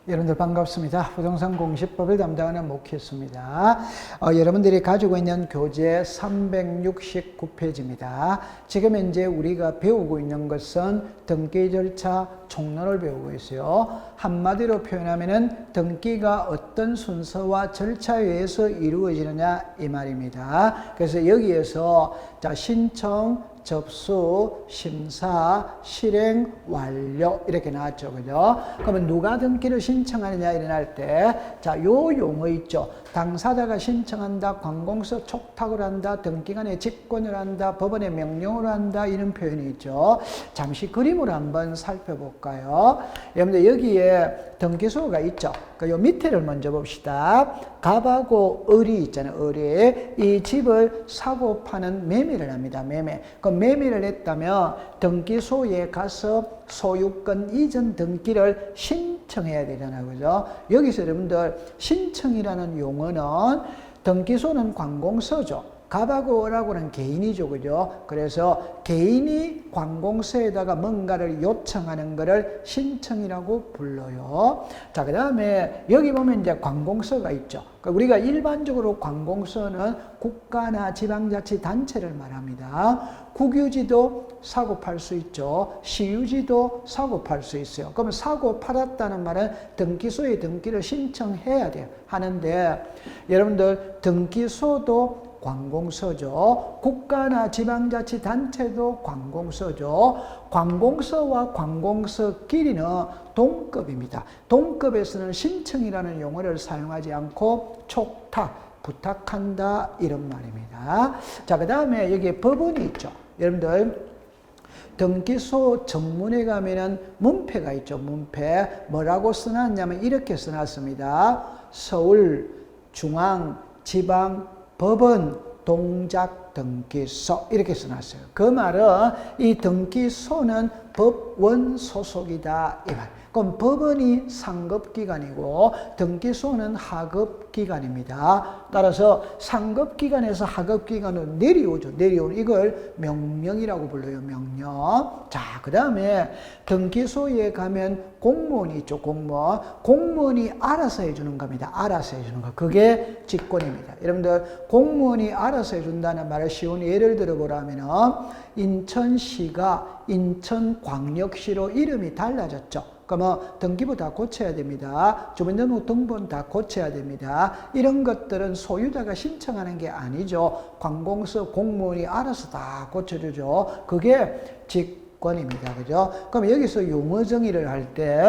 여러분들 반갑습니다. 부동산 공시법을 담당하는 목희수입니다. 여러분들이 가지고 있는 교재 369페이지입니다. 지금 현재 우리가 배우고 있는 것은 등기 절차 총론을 배우고 있어요. 한마디로 표현하면은 등기가 어떤 순서와 절차에 의해서 이루어지느냐 이 말입니다. 그래서 여기에서 자, 신청, 접수, 심사, 실행, 완료 이렇게 나왔죠. 그죠? 그러면 누가 등기를 신청하느냐 일어날 때 자, 요 용어 있죠. 당사자가 신청한다, 관공서 촉탁을 한다, 등기관에 직권을 한다, 법원에 명령을 한다 이런 표현이 있죠. 잠시 그림으로 한번 살펴볼까요? 여러분들 여기에 등기소가 있죠. 요 밑에를 먼저 봅시다. 갑하고 을이 있잖아요. 을이 이 집을 사고 파는 매매를 합니다. 매매. 그 매매를 했다면 등기소에 가서 소유권 이전 등기를 신청해야 되잖아요. 그죠? 여기서 여러분들 신청이라는 용어는 등기소는 관공서죠. 갑하고 을하고는 개인이죠. 그죠? 그래서 개인이 관공서에다가 뭔가를 요청하는 것을 신청이라고 불러요. 자, 그 다음에 여기 보면 이제 관공서가 있죠. 우리가 일반적으로 관공서는 국가나 지방자치단체를 말합니다. 국유지도 사고 팔 수 있죠. 시유지도 사고 팔 수 있어요. 그러면 사고 팔았다는 말은 등기소에 등기를 신청해야 돼요. 하는데 여러분들 등기소도 관공서죠. 국가나 지방자치단체도 관공서죠. 관공서와 관공서끼리는 동급입니다. 동급에서는 신청이라는 용어를 사용하지 않고 촉탁, 부탁한다 이런 말입니다. 자, 그 다음에 여기에 법원이 있죠. 여러분들 등기소 정문에 가면은 문패가 있죠. 문패 뭐라고 써놨냐면 이렇게 써놨습니다. 서울 중앙 지방 법원 동작 등기소 이렇게 써놨어요. 그 말은 이 등기소는 법원 소속이다 이 말. 그럼 법원이 상급기관이고 등기소는 하급기관입니다. 따라서 상급기관에서 하급기관으로 내려오죠. 내려오는 이걸 명령이라고 불러요. 명령. 자, 그 다음에 등기소에 가면 공무원이 있죠. 공무원. 공무원이 알아서 해주는 겁니다. 알아서 해주는 거. 그게 직권입니다. 여러분들 공무원이 알아서 해준다는 말을 쉬운 예를 들어보라면 인천시가 인천광역시로 이름이 달라졌죠. 그러면 등기부 다 고쳐야 됩니다. 주민등록 등본 다 고쳐야 됩니다. 이런 것들은 소유자가 신청하는 게 아니죠. 관공서 공무원이 알아서 다 고쳐주죠. 그게 직권입니다. 그죠? 그럼 여기서 용어 정의를 할 때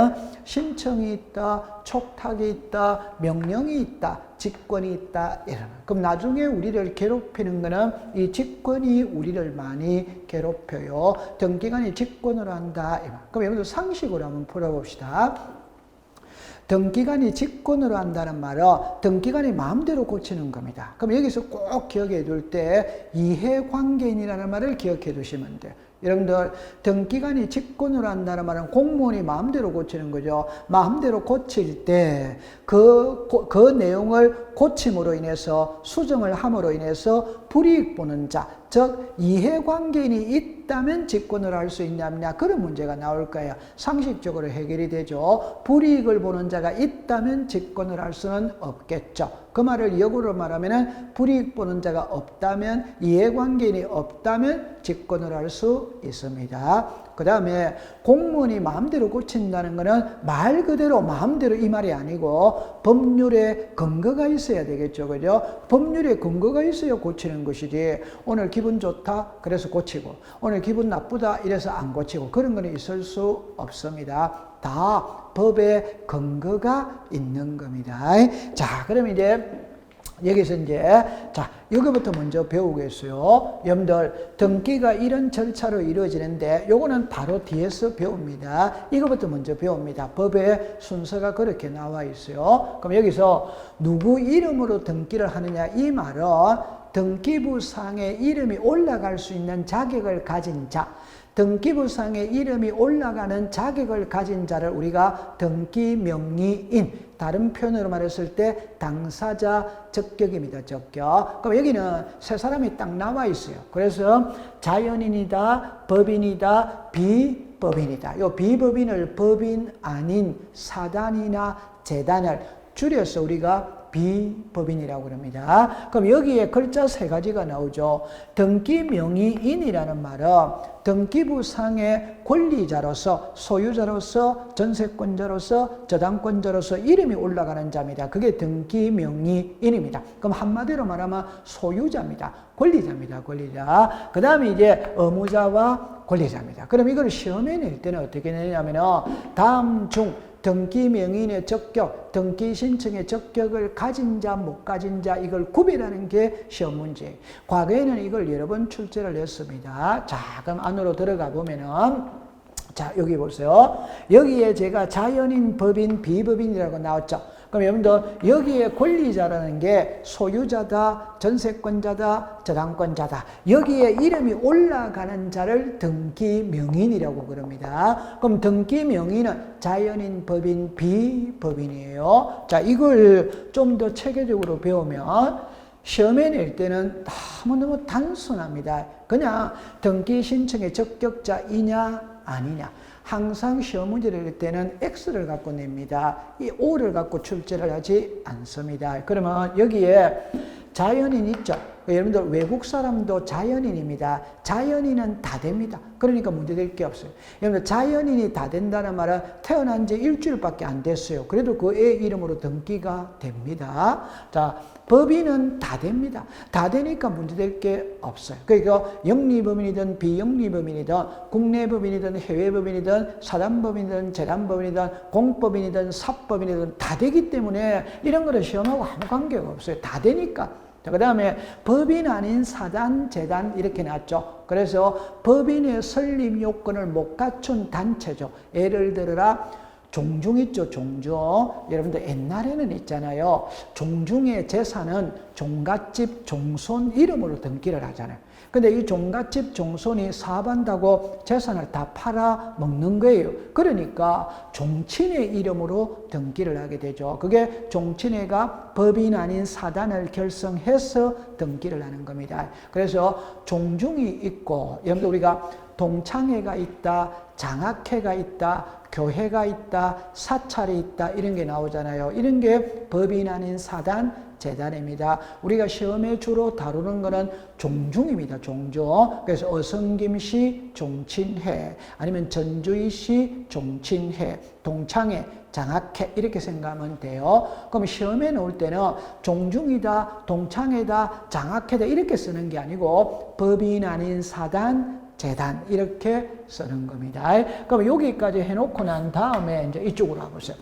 신청이 있다, 촉탁이 있다, 명령이 있다, 직권이 있다 이런. 그럼 나중에 우리를 괴롭히는 거는 이 직권이 우리를 많이 괴롭혀요. 등기관이 직권을 한다. 그럼 여러분들 상식으로 한번 풀어봅시다. 등기관이 직권으로 한다는 말은 등기관이 마음대로 고치는 겁니다. 그럼 여기서 꼭 기억해 둘 때 이해관계인이라는 말을 기억해 두시면 돼요. 여러분들 등기관이 직권으로 한다는 말은 공무원이 마음대로 고치는 거죠. 마음대로 고칠 때 그 내용을 고침으로 인해서 수정을 함으로 인해서 불이익 보는 자, 즉 이해관계인이 있다면 직권을 할 수 있냐 없냐 그런 문제가 나올 거예요. 상식적으로 해결이 되죠. 불이익을 보는 자가 있다면 직권을 할 수는 없겠죠. 그 말을 역으로 말하면 불이익 보는 자가 없다면 이해관계인이 없다면 직권을 할 수 있습니다. 그 다음에 공무원이 마음대로 고친다는 것은 말 그대로 마음대로 이 말이 아니고 법률에 근거가 있어야 되겠죠. 그죠? 법률에 근거가 있어야 고치는 것이지 오늘 기분 좋다 그래서 고치고 오늘 기분 나쁘다 이래서 안 고치고 그런 거는 있을 수 없습니다. 다 법에 근거가 있는 겁니다. 자, 그럼 이제 여기서 이제 자 이거부터 먼저 배우겠어요. 여러분들 등기가 이런 절차로 이루어지는데 요거는 바로 뒤에서 배웁니다. 이거부터 먼저 배웁니다. 법의 순서가 그렇게 나와 있어요. 그럼 여기서 누구 이름으로 등기를 하느냐 이 말은 등기부상에 이름이 올라갈 수 있는 자격을 가진 자, 등기부상에 이름이 올라가는 자격을 가진 자를 우리가 등기명의인, 다른 표현으로 말했을 때 당사자 적격입니다. 적격. 그럼 여기는 세 사람이 딱 나와 있어요. 그래서 자연인이다, 법인이다, 비법인이다. 요 비법인을 법인 아닌 사단이나 재단을 줄여서 우리가 비법인이라고 합니다. 그럼 여기에 글자 3가지가 나오죠. 등기명의인이라는 말은 등기부상의 권리자로서, 소유자로서, 전세권자로서, 저당권자로서 이름이 올라가는 자입니다. 그게 등기명의인입니다. 그럼 한마디로 말하면 소유자입니다. 권리자입니다. 권리자. 그 다음에 이제 의무자와 권리자입니다. 그럼 이걸 시험에 낼 때는 어떻게 내냐면은 다음 중 등기 명의인의 적격, 등기 신청의 적격을 가진 자, 못 가진 자 이걸 구별하는 게 시험 문제. 과거에는 이걸 여러 번 출제를 했습니다. 자, 그럼 안으로 들어가 보면은 자, 여기 보세요. 여기에 제가 자연인, 법인, 비법인이라고 나왔죠. 그럼 여러분들 여기에 권리자라는 게 소유자다, 전세권자다, 저당권자다. 여기에 이름이 올라가는 자를 등기명의인이라고 그럽니다. 그럼 등기명의인은 자연인, 법인, 비법인이에요. 자, 이걸 좀 더 체계적으로 배우면 시험에 낼 때는 너무너무 단순합니다. 그냥 등기 신청의 적격자이냐 아니냐. 항상 시험 문제를 낼 때는 X를 갖고 냅니다. 이 O를 갖고 출제를 하지 않습니다. 그러면 여기에 자연인 있죠. 여러분들 외국 사람도 자연인입니다. 자연인은 다 됩니다. 그러니까 문제될 게 없어요. 여러분들 자연인이 다 된다는 말은 태어난 지 일주일밖에 안 됐어요. 그래도 그 애 이름으로 등기가 됩니다. 자, 법인은 다 됩니다. 다 되니까 문제될 게 없어요. 그러니까 영리법인이든 비영리법인이든 국내법인이든 해외법인이든 사단법인이든 재단법인이든 공법인이든 사법인이든 다 되기 때문에 이런 거는 시험하고 아무 관계가 없어요. 다 되니까. 자, 그 다음에 법인 아닌 사단, 재단 이렇게 나왔죠. 그래서 법인의 설립 요건을 못 갖춘 단체죠. 예를 들어라 종중 있죠. 종중. 여러분들 옛날에는 있잖아요. 종중의 재산은 종갓집, 종손 이름으로 등기를 하잖아요. 근데 이 종갓집, 종손이 사업한다고 재산을 다 팔아 먹는 거예요. 그러니까 종친의 이름으로 등기를 하게 되죠. 그게 종친회가 법인 아닌 사단을 결성해서 등기를 하는 겁니다. 그래서 종중이 있고, 여러분들 우리가 동창회가 있다, 장학회가 있다, 교회가 있다, 사찰이 있다 이런 게 나오잖아요. 이런 게 법인 아닌 사단, 재단입니다. 우리가 시험에 주로 다루는 거는 종중입니다. 종중. 그래서 어성김시 종친회, 아니면 전주이시 종친회, 동창회, 장학회 이렇게 생각하면 돼요. 그럼 시험에 나올 때는 종중이다, 동창회다, 장학회다 이렇게 쓰는 게 아니고 법인 아닌 사단, 재단 이렇게 쓰는 겁니다. 그럼 여기까지 해놓고 난 다음에 이제 이쪽으로 와보세요.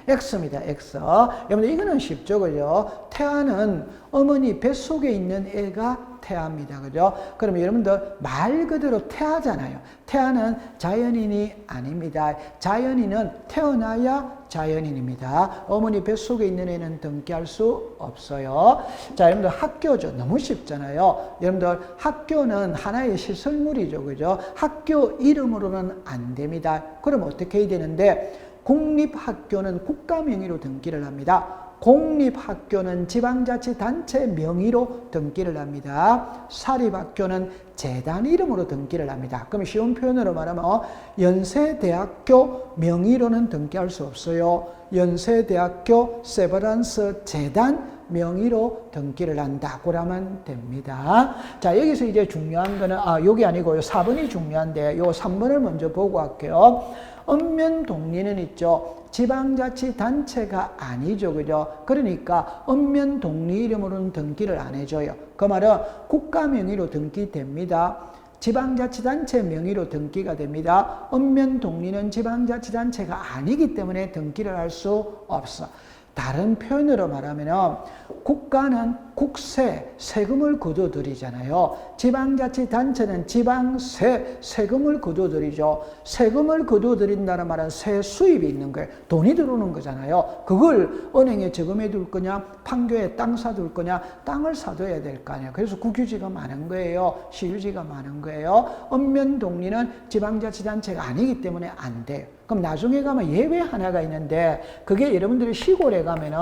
X입니다. X. 여러분들 이거는 쉽죠, 그죠? 태아는 어머니 뱃속에 있는 애가 태아입니다, 그죠? 그럼 여러분들 말 그대로 태아잖아요. 태아는 자연인이 아닙니다. 자연인은 태어나야 자연인입니다. 어머니 뱃속에 있는 애는 등기할 수 없어요. 자, 여러분들 학교죠. 너무 쉽잖아요. 여러분들 학교는 하나의 시설물이죠, 그죠? 학교 이름으로는 안 됩니다. 그럼 어떻게 해야 되는데? 공립학교는 국가 명의로 등기를 합니다. 공립학교는 지방자치단체 명의로 등기를 합니다. 사립학교는 재단 이름으로 등기를 합니다. 그럼 쉬운 표현으로 말하면 연세대학교 명의로는 등기할 수 없어요. 연세대학교 세브란스 재단 명의로 등기를 한다. 그러면 됩니다. 자, 여기서 이제 중요한 거는, 여기 아니고요. 4번이 중요한데, 요 3번을 먼저 보고 할게요. 읍면동리는 있죠. 지방자치단체가 아니죠. 그죠? 그러니까 읍면동리 이름으로는 등기를 안 해줘요. 그 말은 국가 명의로 등기됩니다. 지방자치단체 명의로 등기가 됩니다. 읍면동리는 지방자치단체가 아니기 때문에 등기를 할 수 없어. 다른 표현으로 말하면 국가는 국세, 세금을 거둬들이잖아요. 지방자치단체는 지방세, 세금을 거둬들이죠. 세금을 거둬들인다는 말은 세 수입이 있는 거예요. 돈이 들어오는 거잖아요. 그걸 은행에 저금해 둘 거냐, 판교에 땅 사둘 거냐, 땅을 사둬야 될 거 아니에요. 그래서 국유지가 많은 거예요. 시유지가 많은 거예요. 읍면동리는 지방자치단체가 아니기 때문에 안 돼요. 그럼 나중에 가면 예외 하나가 있는데 그게 여러분들이 시골에 가면은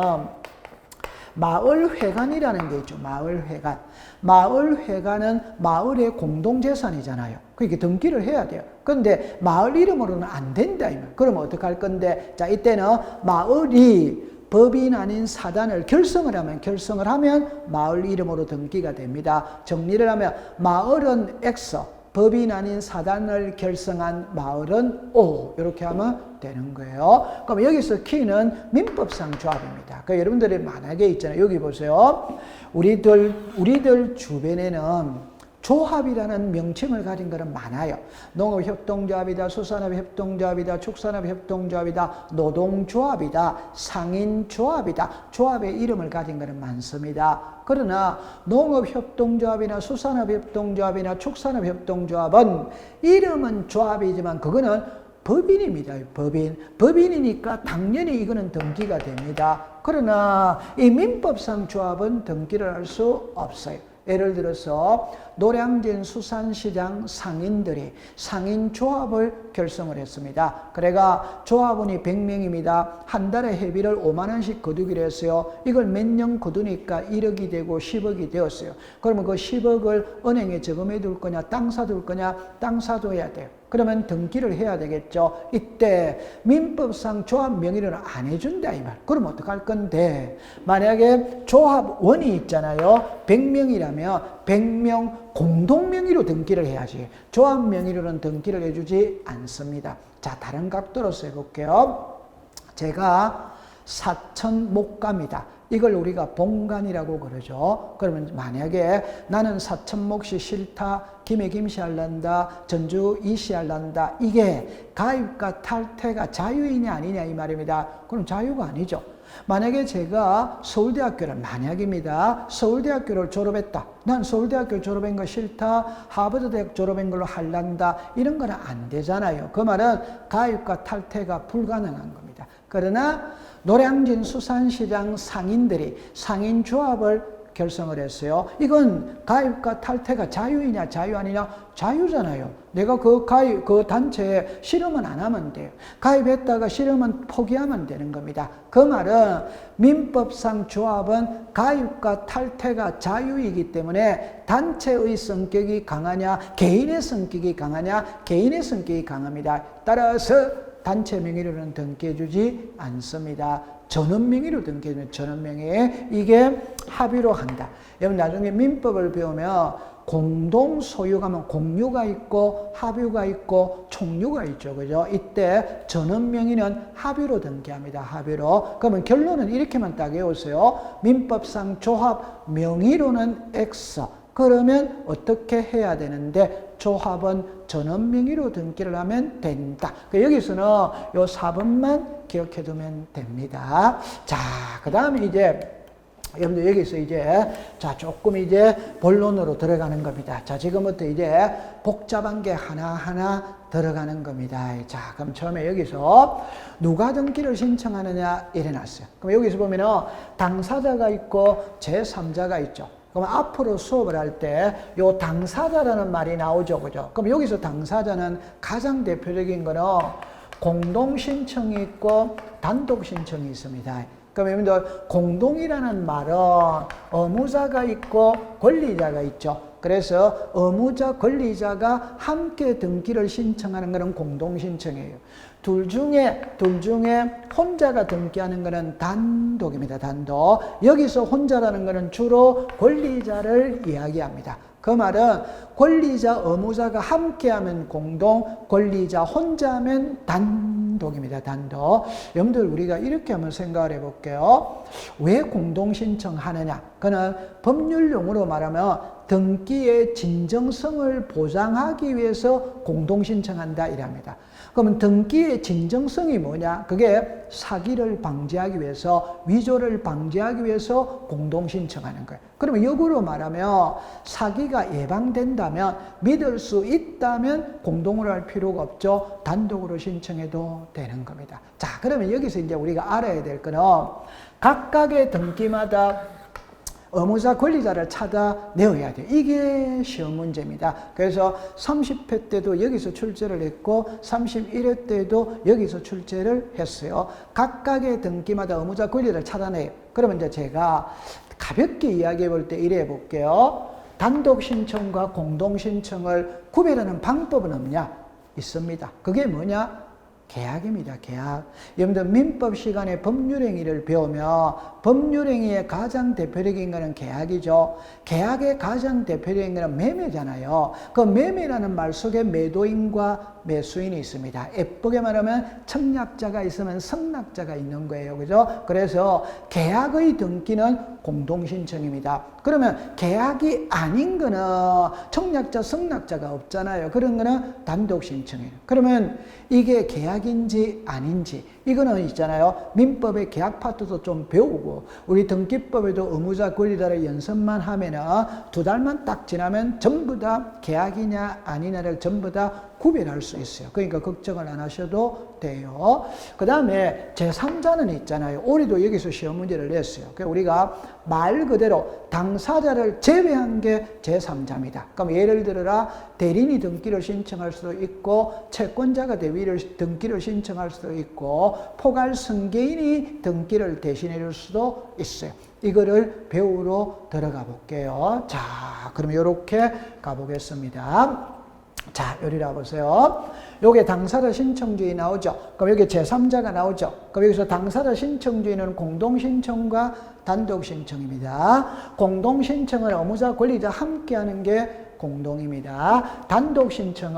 마을회관이라는 게 있죠. 마을회관. 마을회관은 마을의 공동재산이잖아요. 그러니까 등기를 해야 돼요. 그런데 마을 이름으로는 안 된다. 그러면 어떡할 건데? 자, 이때는 마을이 법인 아닌 사단을 결성을 하면 마을 이름으로 등기가 됩니다. 정리를 하면 마을은 X, 법인 아닌 사단을 결성한 마을은 O, 이렇게 하면 되는 거예요. 그럼 여기서 키는 민법상 조합입니다. 그러니까 여러분들이 만약에 있잖아요. 여기 보세요. 우리들 주변에는 조합이라는 명칭을 가진 것은 많아요. 농업협동조합이다, 수산업협동조합이다, 축산업협동조합이다, 노동조합이다, 상인조합이다. 조합의 이름을 가진 것은 많습니다. 그러나 농업협동조합이나 수산업협동조합이나 축산업협동조합은 이름은 조합이지만 그거는 법인입니다. 법인이니까 당연히 이거는 등기가 됩니다. 그러나 이 민법상 조합은 등기를 할 수 없어요. 예를 들어서 노량진 수산시장 상인들이 상인조합을 결성을 했습니다. 그래가 조합원이 100명입니다. 한 달에 회비를 5만 원씩 거두기로 했어요. 이걸 몇 년 거두니까 1억이 되고 10억이 되었어요. 그러면 그 10억을 은행에 저금해 둘 거냐, 땅 사둘 거냐, 땅 사둬야 돼요. 그러면 등기를 해야 되겠죠. 이때 민법상 조합 명의를 안 해준다 이 말. 그럼 어떡할 건데? 만약에 조합원이 있잖아요. 100명이라면 100명 공동 명의로 등기를 해야지. 조합 명의로는 등기를 해주지 않습니다. 자, 다른 각도로서 해볼게요. 제가 사천 목감이다. 이걸 우리가 본관이라고 그러죠. 그러면 만약에 나는 사천목시 싫다, 김해 김씨 할란다, 전주 이씨 할란다. 이게 가입과 탈퇴가 자유이냐 아니냐 이 말입니다. 그럼 자유가 아니죠. 만약에 제가 서울대학교를 만약입니다. 서울대학교를 졸업했다. 난 서울대학교 졸업한 거 싫다. 하버드대학 졸업한 걸로 할란다. 이런 거는 안 되잖아요. 그 말은 가입과 탈퇴가 불가능한 겁니다. 그러나 노량진 수산시장 상인들이 상인조합을 결성을 했어요. 이건 가입과 탈퇴가 자유이냐 자유 아니냐? 자유잖아요. 내가 그 단체에 실험은 안 하면 돼요. 가입했다가 실험은 포기하면 되는 겁니다. 그 말은 민법상 조합은 가입과 탈퇴가 자유이기 때문에 단체의 성격이 강하냐 개인의 성격이 강하냐 개인의 성격이 강합니다. 따라서 단체 명의로는 등기해주지 않습니다. 전원 명의로 등기해주면 전원 명의 이게 합의로 한다. 여러분 나중에 민법을 배우면 공동 소유가면 공유가 있고 합유가 있고 총유가 있죠. 그죠? 이때 전원 명의는 합의로 등기합니다. 합의로. 그러면 결론은 이렇게만 딱 외우세요. 민법상 조합 명의로는 X. 그러면 어떻게 해야 되는데 조합은 전원 명의로 등기를 하면 된다. 여기서는 요 4번만 기억해 두면 됩니다. 자, 그 다음에 이제 여러분들 여기서 이제 자 조금 이제 본론으로 들어가는 겁니다. 자, 지금부터 이제 복잡한 게 하나하나 들어가는 겁니다. 자, 그럼 처음에 여기서 누가 등기를 신청하느냐 이래놨어요. 그럼 여기서 보면은 당사자가 있고 제3자가 있죠. 그럼 앞으로 수업을 할 때 요 당사자라는 말이 나오죠. 그죠? 그럼 여기서 당사자는 가장 대표적인 거는 공동신청이 있고 단독신청이 있습니다. 그럼 여러분들 공동이라는 말은 의무자가 있고 권리자가 있죠. 그래서 의무자, 권리자가 함께 등기를 신청하는 것은 공동신청이에요. 둘 중에 혼자가 등기하는 것은 단독입니다. 단독. 여기서 혼자라는 것은 주로 권리자를 이야기합니다. 그 말은 권리자, 의무자가 함께하면 공동, 권리자 혼자면 단독입니다. 단독. 여러분들 우리가 이렇게 한번 생각을 해볼게요. 왜 공동신청하느냐? 그는 법률용어로 말하면 등기의 진정성을 보장하기 위해서 공동신청한다 이랍니다. 그러면 등기의 진정성이 뭐냐? 그게 사기를 방지하기 위해서, 위조를 방지하기 위해서 공동신청하는 거예요. 그러면 역으로 말하면 사기가 예방된다면, 믿을 수 있다면 공동으로 할 필요가 없죠. 단독으로 신청해도 되는 겁니다. 자, 그러면 여기서 이제 우리가 알아야 될 거는 각각의 등기마다 의무자 권리자를 찾아내어야 돼요. 이게 시험 문제입니다. 그래서 30회 때도 여기서 출제를 했고 31회 때도 여기서 출제를 했어요. 각각의 등기마다 의무자 권리를 찾아내요. 그러면 이제 제가 가볍게 이야기해 볼 때 이래 볼게요. 단독 신청과 공동 신청을 구별하는 방법은 없냐? 있습니다. 그게 뭐냐? 계약입니다. 계약. 여러분들 민법 시간에 법률행위를 배우면 법률행위의 가장 대표적인 것은 계약이죠. 계약의 가장 대표적인 것은 매매잖아요. 그 매매라는 말 속에 매도인과 매수인이 있습니다. 예쁘게 말하면 청약자가 있으면 성낙자가 있는 거예요. 그죠? 그래서 계약의 등기는 공동신청입니다. 그러면 계약이 아닌 거는 청약자, 성낙자가 없잖아요. 그런 거는 단독신청이에요. 그러면 이게 계약인지 아닌지 이거는 있잖아요. 민법의 계약 파트도 좀 배우고 우리 등기법에도 의무자 권리자를 연습만 하면은 2달만 딱 지나면 전부 다 계약이냐 아니냐를 전부 다 구별할 수 있어요. 그러니까 걱정을 안 하셔도 돼요. 그 다음에 제3자는 있잖아요. 우리도 여기서 시험 문제를 냈어요. 우리가 말 그대로 당사자를 제외한 게 제3자입니다. 그럼 예를 들어라 대리인이 등기를 신청할 수도 있고 채권자가 대위를 등기를 신청할 수도 있고 포괄 승계인이 등기를 대신해 줄 수도 있어요. 이거를 배우러 들어가 볼게요. 자, 그럼 이렇게 가보겠습니다. 자, 여기라 보세요. 요게 당사자 신청주의 나오죠. 그럼 여기 제3자가 나오죠. 그럼 여기서 당사자 신청주의는 공동신청과 단독신청입니다. 공동신청은 의무자, 권리자 함께 하는 게 공동입니다. 단독신청은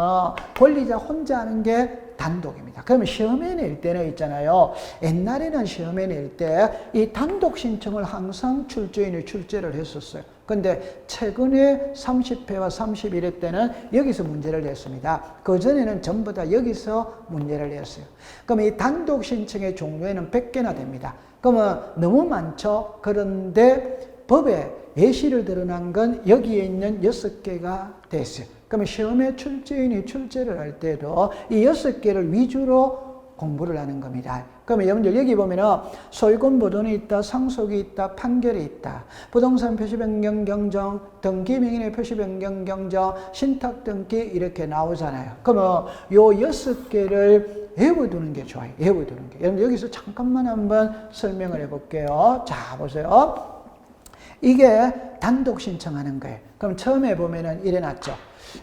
권리자 혼자 하는 게 단독입니다. 그러면 시험에 낼 때는 있잖아요. 옛날에는 시험에 낼 때 이 단독 신청을 항상 출제인이 출제를 했었어요. 근데 최근에 30회와 31회 때는 여기서 문제를 냈습니다. 그전에는 전부 다 여기서 문제를 냈어요. 그럼 이 단독 신청의 종류에는 100개나 됩니다. 그러면 너무 많죠? 그런데 법에 예시를 드러난 건 여기에 있는 6개가 됐어요. 그러면 시험에 출제인이 출제를 할 때도 이 6개를 위주로 공부를 하는 겁니다. 그러면 여러분들 여기 보면은 소유권 보존이 있다, 상속이 있다, 판결이 있다, 부동산 표시 변경 경정, 등기 명인의 표시 변경 경정, 신탁 등기 이렇게 나오잖아요. 그러면 요 6개를 외워두는 게 좋아요. 외워두는 게. 여러분 여기서 잠깐만 한번 설명을 해볼게요. 자, 보세요. 이게 단독 신청하는 거예요. 그럼 처음에 보면은 이래 놨죠.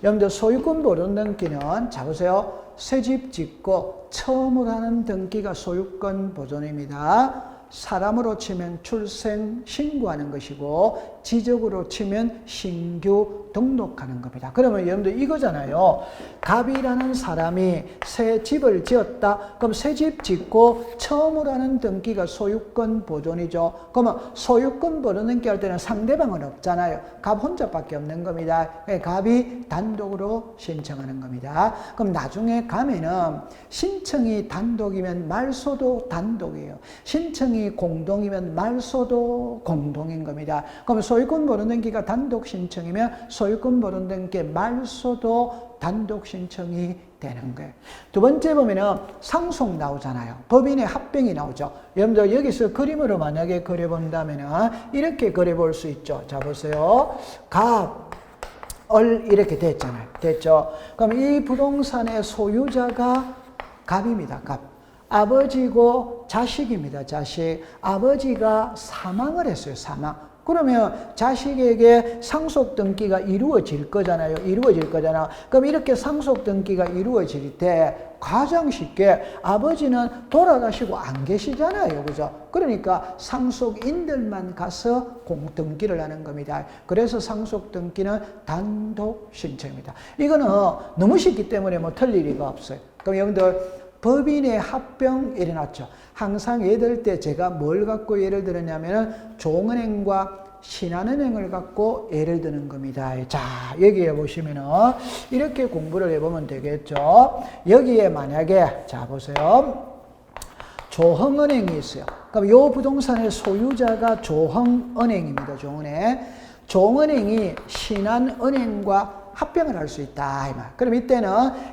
여러분들 소유권 보존 등기는 자 보세요. 새집 짓고 처음으로 하는 등기가 소유권 보존입니다. 사람으로 치면 출생 신고하는 것이고 지적으로 치면 신규 등록하는 겁니다. 그러면 여러분들 이거잖아요. 갑이라는 사람이 새 집을 지었다. 그럼 새 집 짓고 처음으로 하는 등기가 소유권 보존이죠. 그러면 소유권 보존 등기 할 때는 상대방은 없잖아요. 갑 혼자밖에 없는 겁니다. 갑이 단독으로 신청하는 겁니다. 그럼 나중에 가면은 신청이 단독이면 말소도 단독이에요. 신청이 공동이면 말소도 공동인 겁니다. 그럼 소유권 보존 등기가 단독 신청이면 소유권 보존 등기 말소도 단독 신청이 되는 거예요. 두 번째 보면은 상속 나오잖아요. 법인의 합병이 나오죠. 여러분들 여기서 그림으로 만약에 그려본다면은 이렇게 그려볼 수 있죠. 자 보세요. 갑, 을 이렇게 됐잖아요. 됐죠? 그럼 이 부동산의 소유자가 갑입니다. 갑. 아버지고 자식입니다. 자식. 아버지가 사망을 했어요. 사망. 그러면 자식에게 상속 등기가 이루어질 거잖아요. 이루어질 거잖아. 그럼 이렇게 상속 등기가 이루어질 때 가장 쉽게 아버지는 돌아가시고 안 계시잖아요. 그죠? 그러니까 상속인들만 가서 공등기를 하는 겁니다. 그래서 상속 등기는 단독 신청입니다. 이거는 너무 쉽기 때문에 뭐 틀릴 리가 없어요. 그럼 여러분들 법인의 합병 일어났죠. 항상 예를 때 제가 뭘 갖고 예를 들었냐면은 종은행과 신한은행을 갖고 예를 드는 겁니다. 자, 여기에 보시면은 이렇게 공부를 해보면 되겠죠. 여기에 만약에 자 보세요. 조흥은행이 있어요. 그럼 이 부동산의 소유자가 조흥은행입니다. 조흥은행. 조흥은행이 신한은행과 합병을 할 수 있다. 그럼 이때는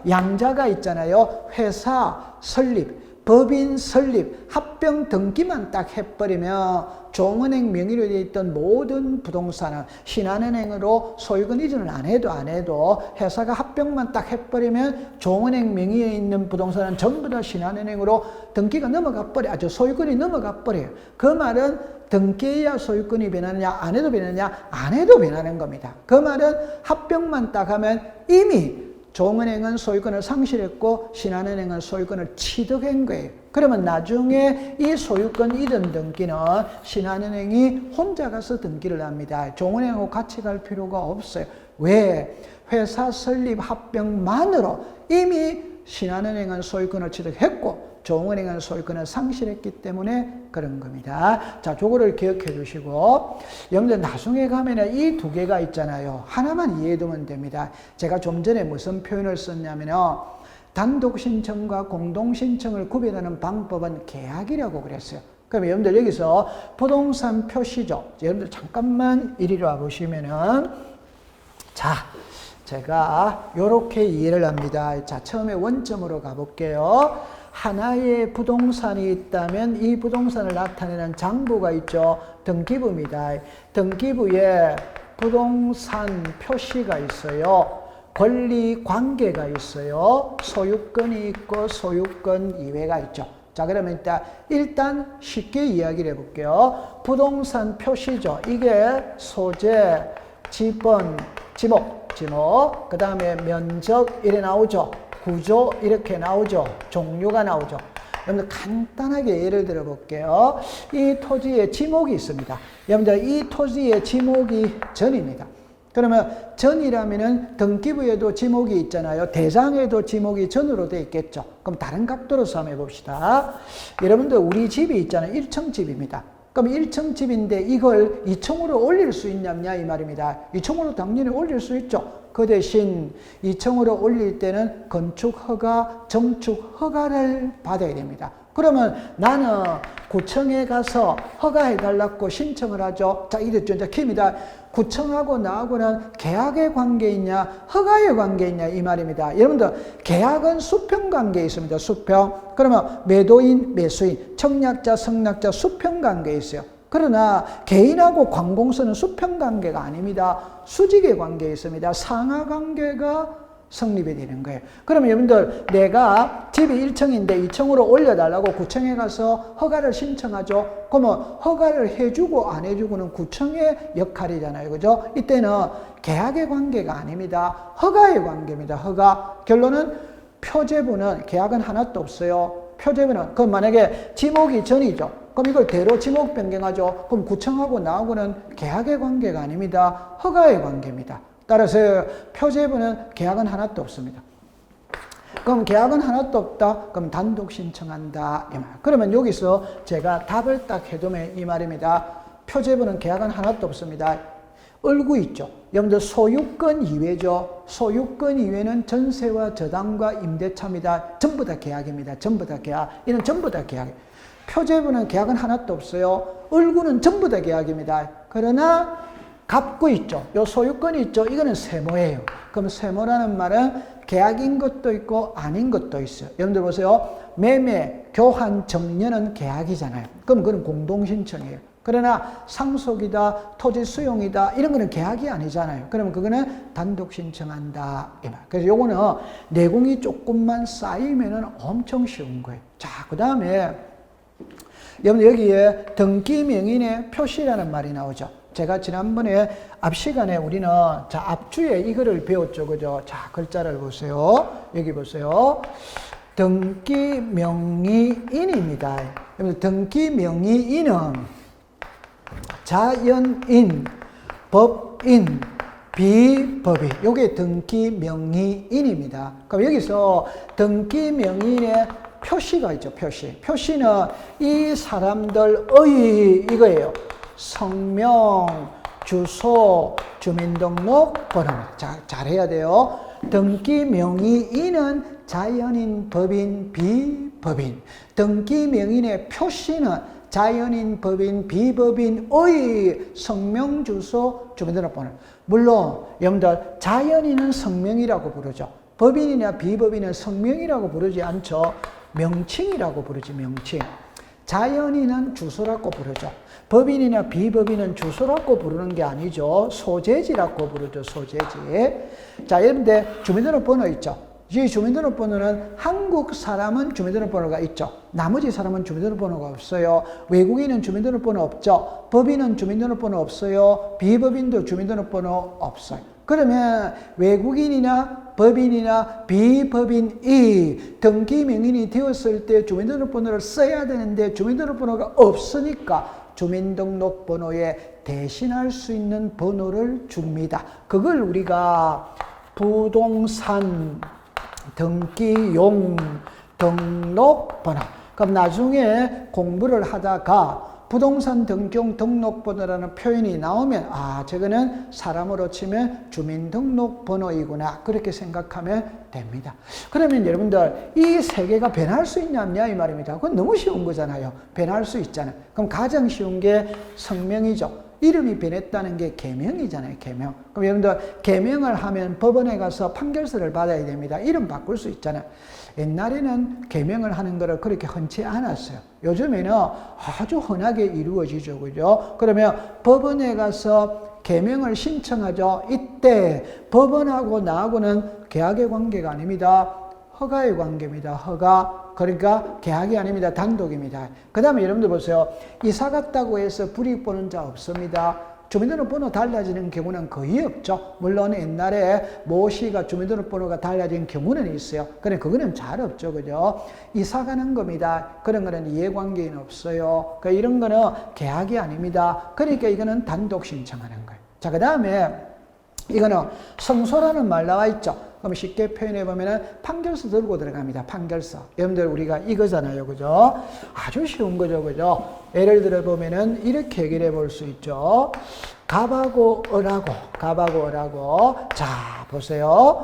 양자가 있잖아요. 회사 설립, 법인 설립, 합병 등기만 딱 해버리면 종은행 명의로 되어 있던 모든 부동산은 신한은행으로 소유권 이전을 안 해도 회사가 합병만 딱 해버리면 종은행 명의에 있는 부동산은 전부 다 신한은행으로 등기가 넘어가 버려요. 소유권이 넘어가 버려요. 그 말은 등기해야 소유권이 변하느냐, 안 해도 변하느냐, 안 해도 변하는 겁니다. 그 말은 합병만 딱 하면 이미 종은행은 소유권을 상실했고 신한은행은 소유권을 취득한 거예요. 그러면 나중에 이 소유권 이전 등기는 신한은행이 혼자 가서 등기를 합니다. 종은행하고 같이 갈 필요가 없어요. 왜? 회사 설립 합병만으로 이미 신한은행은 소유권을 취득했고 종은행은 소유권을 상실했기 때문에 그런 겁니다. 자, 저거를 기억해 주시고, 여러분들 나중에 가면은 이 두 개가 있잖아요. 하나만 이해해 두면 됩니다. 제가 좀 전에 무슨 표현을 썼냐면요. 단독 신청과 공동 신청을 구별하는 방법은 계약이라고 그랬어요. 그럼 여러분들 여기서 부동산 표시죠. 여러분들 잠깐만 이리로 와 보시면은, 자, 제가 이렇게 이해를 합니다. 자, 처음에 원점으로 가볼게요. 하나의 부동산이 있다면 이 부동산을 나타내는 장부가 있죠. 등기부입니다. 등기부에 부동산 표시가 있어요. 권리 관계가 있어요. 소유권이 있고 소유권 이외가 있죠. 자, 그러면 일단 쉽게 이야기를 해볼게요. 부동산 표시죠. 이게 소재, 지번, 지목, 그 다음에 면적 이래 나오죠. 구조 이렇게 나오죠. 종류가 나오죠. 여러분들 간단하게 예를 들어 볼게요. 이 토지에 지목이 있습니다. 여러분들 이 토지에 지목이 전입니다. 그러면 전이라면은 등기부에도 지목이 있잖아요. 대장에도 지목이 전으로 되어 있겠죠. 그럼 다른 각도로서 한번 해봅시다. 여러분들 우리 집이 있잖아요. 1층 집입니다. 그럼 1층 집인데 이걸 2층으로 올릴 수 있냐 이 말입니다. 2층으로 당연히 올릴 수 있죠. 그 대신 2층으로 올릴 때는 건축 허가, 정축 허가를 받아야 됩니다. 그러면 나는 구청에 가서 허가해달라고 신청을 하죠. 자, 이랬죠. 자, 킵니다. 구청하고 나하고는 계약의 관계 있냐, 허가의 관계 있냐 이 말입니다. 여러분들 계약은 수평 관계에 있습니다. 수평. 그러면 매도인, 매수인, 청약자, 성약자 수평 관계에 있어요. 그러나 개인하고 관공서는 수평 관계가 아닙니다. 수직의 관계에 있습니다. 상하 관계가 성립이 되는 거예요. 그러면 여러분들 내가 집이 1층인데 2층으로 올려달라고 구청에 가서 허가를 신청하죠. 그러면 허가를 해주고 안 해주고는 구청의 역할이잖아요. 그죠? 이때는 계약의 관계가 아닙니다. 허가의 관계입니다. 허가. 결론은 표제부는 계약은 하나도 없어요. 표제부는 그럼 만약에 지목이 전이죠. 그럼 이걸 대로 지목 변경하죠. 그럼 구청하고 나하고는 계약의 관계가 아닙니다. 허가의 관계입니다. 따라서 표제부는 계약은 하나도 없습니다. 그럼 계약은 하나도 없다? 그럼 단독 신청한다. 이 말. 그러면 여기서 제가 답을 딱 해두면 이 말입니다. 표제부는 계약은 하나도 없습니다. 을구 있죠. 여러분들 소유권 이외죠. 소유권 이외는 전세와 저당과 임대차입니다. 전부 다 계약입니다. 전부 다 계약. 이는 전부 다 계약. 표제부는 계약은 하나도 없어요. 을구는 전부 다 계약입니다. 그러나 갑구 있죠. 요 소유권이 있죠. 이거는 세모예요. 그럼 세모라는 말은 계약인 것도 있고 아닌 것도 있어요. 여러분들 보세요. 매매, 교환, 정려는 계약이잖아요. 그럼 그건 공동신청이에요. 그러나 상속이다, 토지 수용이다 이런 거는 계약이 아니잖아요. 그러면 그거는 단독 신청한다. 이 말. 그래서 요거는 내공이 조금만 쌓이면은 엄청 쉬운 거예요. 자, 그 다음에 여러분 여기에 등기 명인의 표시라는 말이 나오죠. 제가 지난번에 앞 시간에 우리는 자 앞주에 이거를 배웠죠. 그죠? 자, 글자를 보세요. 여기 보세요. 등기 명의인입니다. 여러분 등기 명의인은 자연인, 법인, 비법인. 요게 등기 명의인입니다. 그럼 여기서 등기 명의인의 표시가 있죠. 표시. 표시는 이 사람들의 이거예요. 성명, 주소, 주민등록번호. 자, 잘해야 돼요. 등기 명의인은 자연인, 법인, 비법인. 등기 명의인의 표시는 자연인, 법인, 비법인의 성명, 주소, 주민등록번호. 물론 여러분들 자연인은 성명이라고 부르죠. 법인이나 비법인은 성명이라고 부르지 않죠. 명칭이라고 부르지, 명칭. 자연인은 주소라고 부르죠. 법인이나 비법인은 주소라고 부르는 게 아니죠. 소재지라고 부르죠, 소재지. 자, 여러분들 주민등록번호 있죠. 이 주민등록번호는 한국 사람은 주민등록번호가 있죠. 나머지 사람은 주민등록번호가 없어요. 외국인은 주민등록번호 없죠. 법인은 주민등록번호 없어요. 비법인도 주민등록번호 없어요. 그러면 외국인이나 법인이나 비법인이 등기 명인이 되었을 때 주민등록번호를 써야 되는데 주민등록번호가 없으니까 주민등록번호에 대신할 수 있는 번호를 줍니다. 그걸 우리가 부동산 등기용 등록번호. 그럼 나중에 공부를 하다가 부동산 등기용 등록번호라는 표현이 나오면 저거는 사람으로 치면 주민등록번호이구나, 그렇게 생각하면 됩니다. 그러면 여러분들 이 세 개가 변할 수 있냐 없냐 이 말입니다. 그건 너무 쉬운 거잖아요. 변할 수 있잖아요. 그럼 가장 쉬운 게 성명이죠. 이름이 변했다는 게 개명이잖아요, 개명. 그럼 여러분들 개명을 하면 법원에 가서 판결서를 받아야 됩니다. 이름 바꿀 수 있잖아요. 옛날에는 개명을 하는 거를 그렇게 흔치 않았어요. 요즘에는 아주 흔하게 이루어지죠, 그죠? 그러면 법원에 가서 개명을 신청하죠. 이때 법원하고 나하고는 계약의 관계가 아닙니다. 허가의 관계입니다. 허가. 그러니까 계약이 아닙니다. 단독입니다. 그 다음에 여러분들 보세요. 이사 갔다고 해서 불이익 보는 자 없습니다. 주민등록번호 달라지는 경우는 거의 없죠. 물론 옛날에 모 시가 주민등록번호가 달라진 경우는 있어요. 그런데 그거는 잘 없죠, 그죠? 이사 가는 겁니다. 그런 거는 이해관계는 없어요. 그러니까 이런 거는 계약이 아닙니다. 그러니까 이거는 단독 신청하는 거예요. 자, 그 다음에 이거는 성소라는 말 나와 있죠. 그럼 쉽게 표현해 보면은 판결서 들고 들어갑니다. 판결서. 여러분들 우리가 이거잖아요, 그죠? 아주 쉬운 거죠, 그죠? 예를 들어 보면은 이렇게 얘기를 해볼 수 있죠. 갑하고 을하고. 자, 보세요.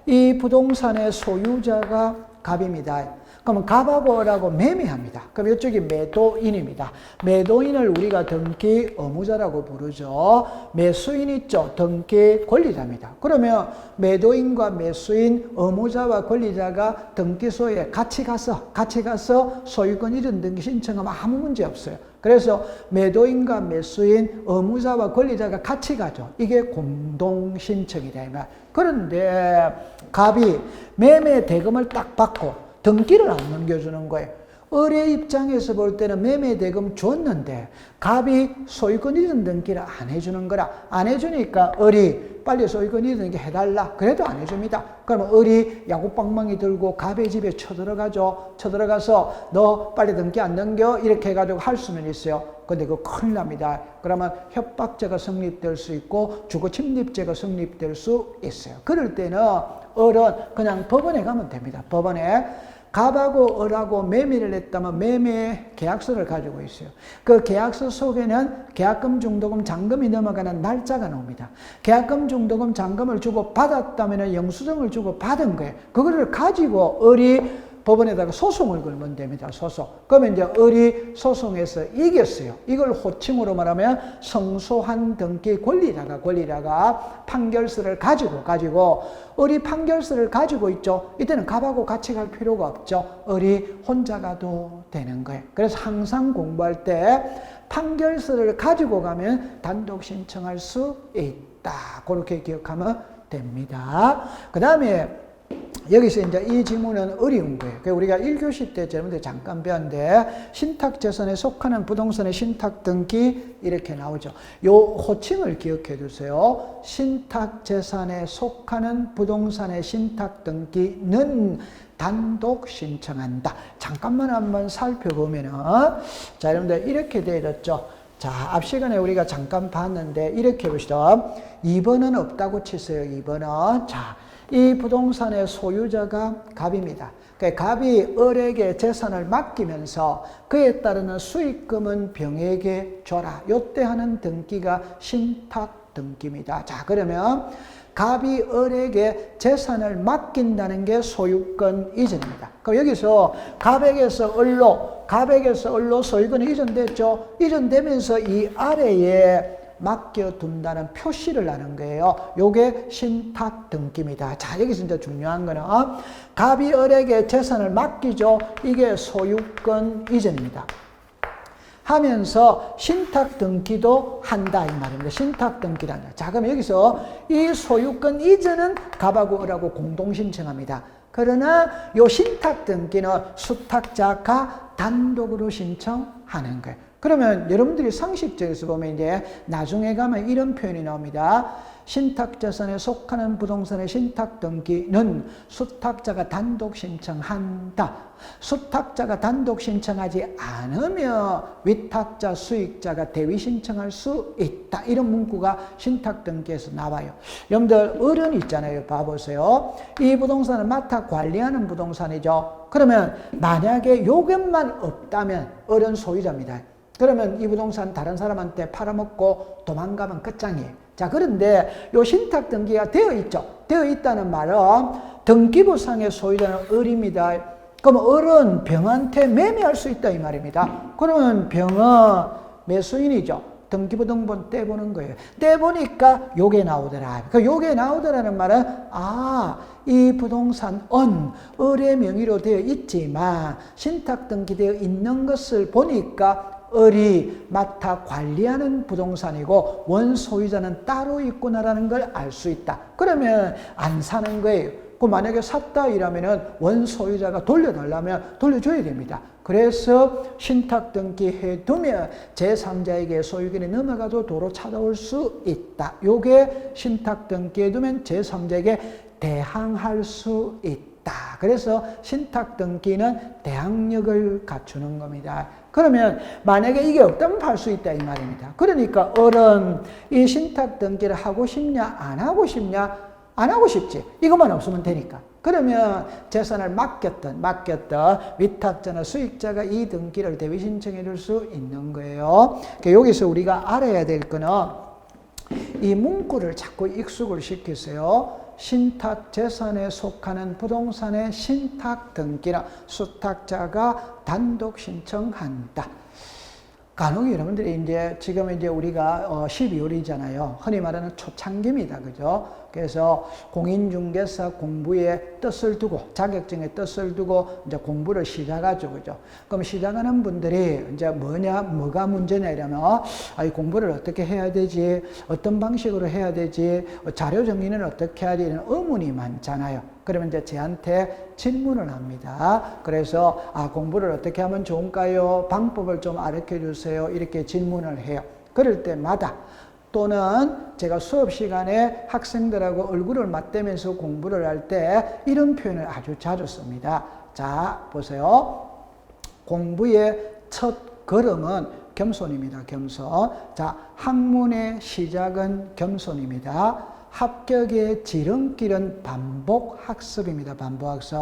이 부동산의 소유자가 갑입니다. 그러면 갑하고 을하고 매매합니다. 그럼 이쪽이 매도인입니다. 매도인을 우리가 등기 의무자라고 부르죠. 매수인 있죠. 등기 권리자입니다. 그러면 매도인과 매수인, 의무자와 권리자가 등기소에 같이 가서 소유권 이전 등기 신청하면 아무 문제 없어요. 그래서 매도인과 매수인, 의무자와 권리자가 같이 가죠. 이게 공동신청이다. 그런데 갑이 매매 대금을 딱 받고 등기를 안 넘겨주는 거예요. 을의 입장에서 볼 때는 매매 대금 줬는데 갑이 소유권 이전 등기를 안 해주는 거라. 안 해주니까 을이 빨리 소유권 이전 등기 해달라. 그래도 안 해줍니다. 그러면 을이 야구방망이 들고 갑의 집에 쳐들어가죠. 쳐들어가서 너 빨리 등기 안 넘겨? 이렇게 해가지고 할 수는 있어요. 근데 그거 큰일 납니다. 그러면 협박죄가 성립될 수 있고 주거침입죄가 성립될 수 있어요. 그럴 때는 을은 그냥 법원에 가면 됩니다. 법원에. 갑하고 을하고 매매를 했다면 매매 계약서를 가지고 있어요. 그 계약서 속에는 계약금, 중도금, 잔금이 넘어가는 날짜가 나옵니다. 계약금, 중도금, 잔금을 주고 받았다면 영수증을 주고 받은 거예요. 그거를 가지고 을이 법원에다가 소송을 걸면 됩니다. 소송. 그러면 이제 을이 소송에서 이겼어요. 이걸 호칭으로 말하면 성소한 등기 권리자가 판결서를 가지고 을이 판결서를 가지고 있죠. 이때는 갑하고 같이 갈 필요가 없죠. 을이 혼자 가도 되는 거예요. 그래서 항상 공부할 때 판결서를 가지고 가면 단독 신청할 수 있다. 그렇게 기억하면 됩니다. 그 다음에 여기서 이제 이 지문은 어려운 거예요. 우리가 1교시 때 여러분들 잠깐 배웠는데 신탁재산에 속하는 부동산의 신탁등기 이렇게 나오죠. 요 호칭을 기억해 두세요. 신탁재산에 속하는 부동산의 신탁등기는 단독 신청한다. 잠깐만 한번 살펴보면은 자, 여러분들 이렇게 되어 있죠. 자, 앞 시간에 우리가 잠깐 봤는데 이렇게 보시죠. 2번은 없다고 치세요. 2번은. 자, 이 부동산의 소유자가 갑입니다. 그러니까 갑이 을에게 재산을 맡기면서 그에 따르는 수익금은 병에게 줘라. 요때 하는 등기가 신탁 등기입니다. 자, 그러면 갑이 을에게 재산을 맡긴다는 게 소유권 이전입니다. 그럼 여기서 갑에게서 을로 소유권이 이전됐죠. 이전되면서 이 아래에 맡겨둔다는 표시를 하는 거예요. 요게 신탁 등기입니다. 자, 여기서 이제 중요한 거는 갑이 을에게 재산을 맡기죠. 이게 소유권 이전입니다. 하면서 신탁 등기도 한다 이 말입니다. 신탁 등기를 한다. 자, 그럼 여기서 이 소유권 이전은 갑하고 을하고 공동 신청합니다. 그러나 요 신탁 등기는 수탁자가 단독으로 신청하는 거예요. 그러면 여러분들이 상식적에서 보면 이제 나중에 가면 이런 표현이 나옵니다. 신탁자산에 속하는 부동산의 신탁 등기는 수탁자가 단독 신청한다. 수탁자가 단독 신청하지 않으면 위탁자, 수익자가 대위 신청할 수 있다. 이런 문구가 신탁 등기에서 나와요. 여러분들 을은 있잖아요. 봐보세요. 이 부동산을 맡아 관리하는 부동산이죠. 그러면 만약에 요것만 없다면 을은 소유자입니다. 그러면 이 부동산 다른 사람한테 팔아먹고 도망가면 끝장이에요. 자, 그런데 요 신탁 등기가 되어 있죠. 되어 있다는 말은 등기부상의 소유자는 을입니다. 그럼 을은 병한테 매매할 수 있다 이 말입니다. 그러면 병은 매수인이죠. 등기부 등본 떼보는 거예요. 떼보니까 요게 나오더라. 그 요게 나오더라는 말은 이 부동산은 을의 명의로 되어 있지만 신탁 등기되어 있는 것을 보니까 을이 맡아 관리하는 부동산이고 원소유자는 따로 있구나라는 걸 알 수 있다. 그러면 안 사는 거예요. 그 만약에 샀다 이러면은 원소유자가 돌려달라면 돌려줘야 됩니다. 그래서 신탁 등기해 두면 제3자에게 소유권이 넘어가도 도로 찾아올 수 있다. 요게 신탁 등기해 두면 제3자에게 대항할 수 있다. 그래서 신탁 등기는 대항력을 갖추는 겁니다. 그러면 만약에 이게 없다면 팔 수 있다 이 말입니다. 그러니까 을은 이 신탁 등기를 하고 싶냐 안 하고 싶냐? 안 하고 싶지. 이것만 없으면 되니까. 그러면 재산을 맡겼던 위탁자나 수익자가 이 등기를 대위 신청해 줄 수 있는 거예요. 그러니까 여기서 우리가 알아야 될 거는 이 문구를 자꾸 익숙을 시키세요. 신탁 재산에 속하는 부동산의 신탁 등기라 수탁자가 단독 신청한다. 간혹 여러분들이 이제 지금 이제 우리가 12월이잖아요. 흔히 말하는 초창기입니다. 그죠? 그래서 공인중개사 공부에 뜻을 두고 자격증에 뜻을 두고 이제 공부를 시작하죠. 그죠? 그럼 시작하는 분들이 이제 뭐가 문제냐 이러면 공부를 어떻게 해야 되지? 어떤 방식으로 해야 되지? 자료 정리는 어떻게 해야 되지? 이런 의문이 많잖아요. 그러면 이제 저한테 질문을 합니다. 그래서 공부를 어떻게 하면 좋을까요? 방법을 좀 가르쳐 주세요. 이렇게 질문을 해요. 그럴 때마다 또는 제가 수업 시간에 학생들하고 얼굴을 맞대면서 공부를 할 때 이런 표현을 아주 자주 씁니다. 자, 보세요. 공부의 첫 걸음은 겸손입니다. 겸손. 자, 학문의 시작은 겸손입니다. 합격의 지름길은 반복학습입니다. 반복학습.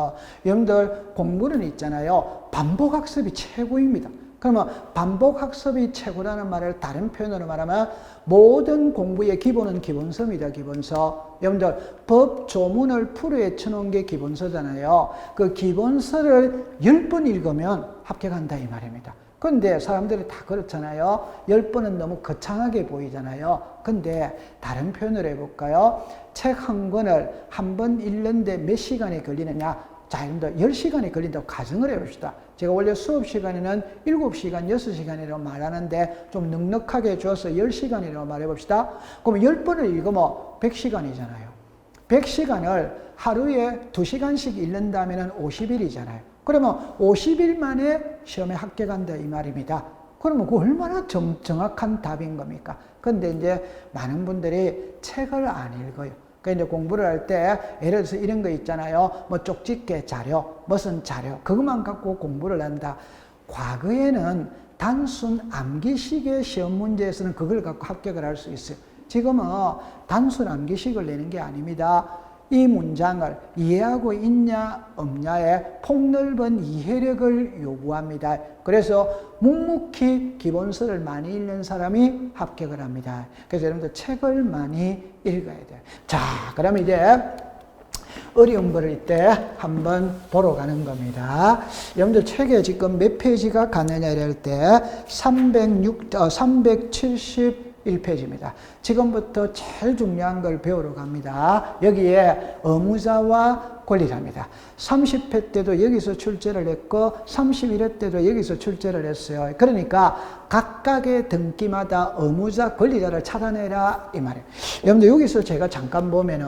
여러분들 공부는 있잖아요. 반복학습이 최고입니다. 그러면 반복학습이 최고라는 말을 다른 표현으로 말하면 모든 공부의 기본은 기본서입니다. 기본서. 여러분들 법 조문을 풀이에 쳐놓은 게 기본서잖아요. 그 기본서를 10번 읽으면 합격한다 이 말입니다. 근데 사람들이 다 그렇잖아요. 10번은 너무 거창하게 보이잖아요. 근데 다른 표현을 해볼까요? 책 한 권을 한 번 읽는데 몇 시간이 걸리느냐? 자, 여러분들 10시간이 걸린다고 가정을 해봅시다. 제가 원래 수업 시간에는 7시간, 6시간이라고 말하는데 좀 넉넉하게 줘서 10시간이라고 말해봅시다. 그럼 10번을 읽으면 100시간이잖아요. 100시간을 하루에 2시간씩 읽는다면 50일이잖아요. 그러면 50일 만에 시험에 합격한다 이 말입니다. 그러면 그 얼마나 정확한 답인 겁니까? 근데 이제 많은 분들이 책을 안 읽어요. 그러니까 이제 공부를 할 때 예를 들어서 이런 거 있잖아요. 뭐 쪽집게 자료, 무슨 자료, 그것만 갖고 공부를 한다. 과거에는 단순 암기식의 시험 문제에서는 그걸 갖고 합격을 할 수 있어요. 지금은 단순 암기식을 내는 게 아닙니다. 이 문장을 이해하고 있냐 없냐에 폭넓은 이해력을 요구합니다. 그래서 묵묵히 기본서를 많이 읽는 사람이 합격을 합니다. 그래서 여러분들 책을 많이 읽어야 돼요. 자, 그럼 이제 어려운 거를 때 한번 보러 가는 겁니다. 여러분들 책에 지금 몇 페이지가 가느냐 이럴 때 370 1페이지입니다. 지금부터 제일 중요한 걸 배우러 갑니다. 여기에 의무자와 권리자입니다. 30회 때도 여기서 출제를 했고 31회 때도 여기서 출제를 했어요. 그러니까 각각의 등기마다 의무자, 권리자를 찾아내라 이 말이에요. 여러분들 여기서 제가 잠깐 보면은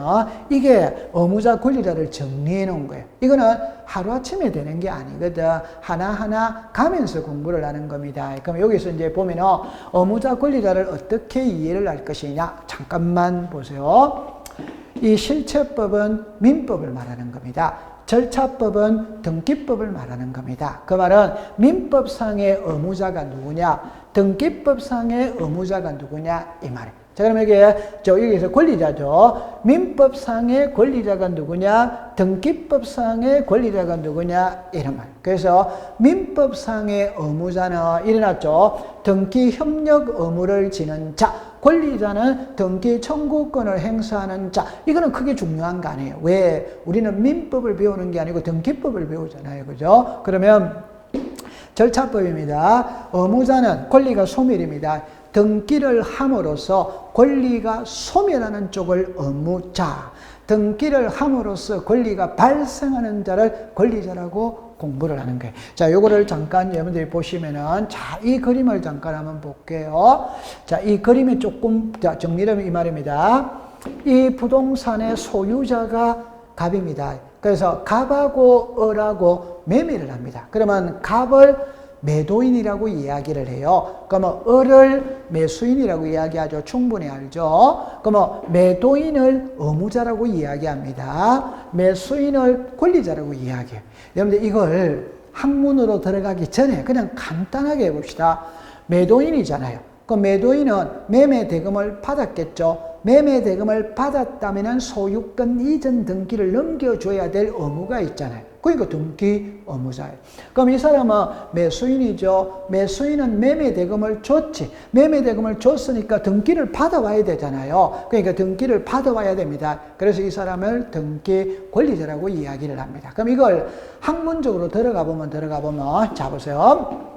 이게 의무자, 권리자를 정리해 놓은 거예요. 이거는 하루아침에 되는 게 아니거든. 하나하나 가면서 공부를 하는 겁니다. 그럼 여기서 이제 보면은 의무자, 권리자를 어떻게 이해를 할 것이냐 잠깐만 보세요. 이 실체법은 민법을 말하는 겁니다. 절차법은 등기법을 말하는 겁니다. 그 말은 민법상의 의무자가 누구냐, 등기법상의 의무자가 누구냐 이 말이에요. 자, 그럼 여기에서 권리자죠. 민법상의 권리자가 누구냐, 등기법상의 권리자가 누구냐 이런 말. 그래서 민법상의 의무자는 일어났죠. 등기 협력 의무를 지는 자. 권리자는 등기 청구권을 행사하는 자. 이거는 크게 중요한 거 아니에요. 왜? 우리는 민법을 배우는 게 아니고 등기법을 배우잖아요. 그죠? 그러면 절차법입니다. 의무자는 권리가 소멸입니다. 등기를 함으로써 권리가 소멸하는 쪽을 의무자, 등기를 함으로써 권리가 발생하는 자를 권리자라고 공부를 하는 거예요. 자, 요거를 잠깐 여러분들이 보시면은, 자, 이 그림을 잠깐 한번 볼게요. 자, 이 그림이 조금, 자, 정리하면 이 말입니다. 이 부동산의 소유자가 갑입니다. 그래서 갑하고 을하고 매매를 합니다. 그러면 갑을 매도인이라고 이야기를 해요. 그러면 을을 매수인이라고 이야기하죠. 충분히 알죠. 그러면 매도인을 의무자라고 이야기합니다. 매수인을 권리자라고 이야기해요. 여러분들 이걸 학문으로 들어가기 전에 그냥 간단하게 해봅시다. 매도인이잖아요. 그 매도인은 매매 대금을 받았겠죠. 매매 대금을 받았다면 소유권 이전 등기를 넘겨줘야 될 의무가 있잖아요. 그러니까 등기 의무자예요. 그럼 이 사람은 매수인이죠. 매수인은 매매 대금을 줬지. 매매 대금을 줬으니까 등기를 받아와야 되잖아요. 그러니까 등기를 받아와야 됩니다. 그래서 이 사람을 등기 권리자라고 이야기를 합니다. 그럼 이걸 학문적으로 들어가 보면 자 보세요.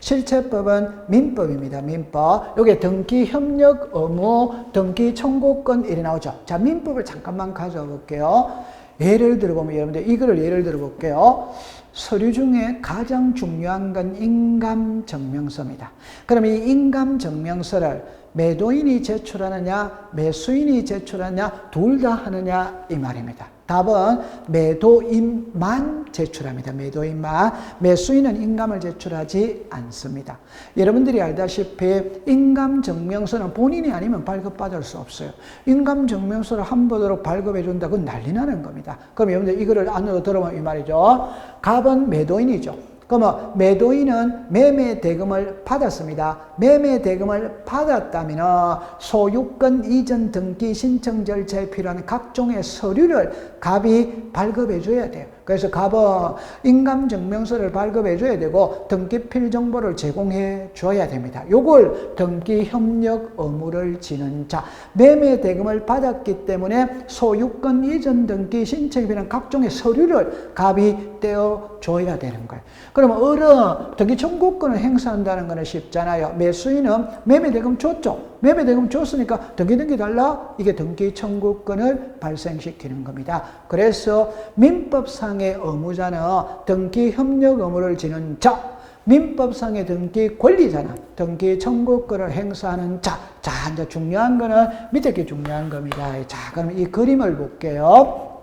실체법은 민법입니다. 민법. 여기 등기 협력 의무, 등기 청구권 이래 나오죠. 자, 민법을 잠깐만 가져와 볼게요. 예를 들어보면 여러분들 이거를 예를 들어볼게요. 서류 중에 가장 중요한 건 인감증명서입니다. 그럼 이 인감증명서를 매도인이 제출하느냐, 매수인이 제출하느냐, 둘 다 하느냐 이 말입니다. 답은 매도인만 제출합니다. 매도인만. 매수인은 인감을 제출하지 않습니다. 여러분들이 알다시피 인감증명서는 본인이 아니면 발급받을 수 없어요. 인감증명서를 한 번으로 발급해 준다. 그건 난리 나는 겁니다. 그럼 여러분들 이거를 안으로 들어보면 이 말이죠. 갑은 매도인이죠. 그러면 매도인은 매매 대금을 받았습니다. 매매 대금을 받았다면 소유권 이전 등기 신청 절차에 필요한 각종의 서류를 갑이 발급해 줘야 돼요. 그래서 갑은 인감증명서를 발급해 줘야 되고 등기필 정보를 제공해 줘야 됩니다. 요걸 등기 협력 의무를 지는 자. 매매 대금을 받았기 때문에 소유권 이전 등기 신청에 필요한 각종의 서류를 갑이 떼어 줘야 되는 거예요. 그러면 을은 등기 청구권을 행사한다는 것은 쉽잖아요. 매수인은 매매 대금 줬죠. 매매 대금 줬으니까 등기 달라? 이게 등기 청구권을 발생시키는 겁니다. 그래서 민법상의 의무자는 등기 협력 의무를 지는 자, 민법상의 등기 권리자는 등기 청구권을 행사하는 자. 자, 이제 중요한 거는 밑에 게 중요한 겁니다. 자, 그럼 이 그림을 볼게요.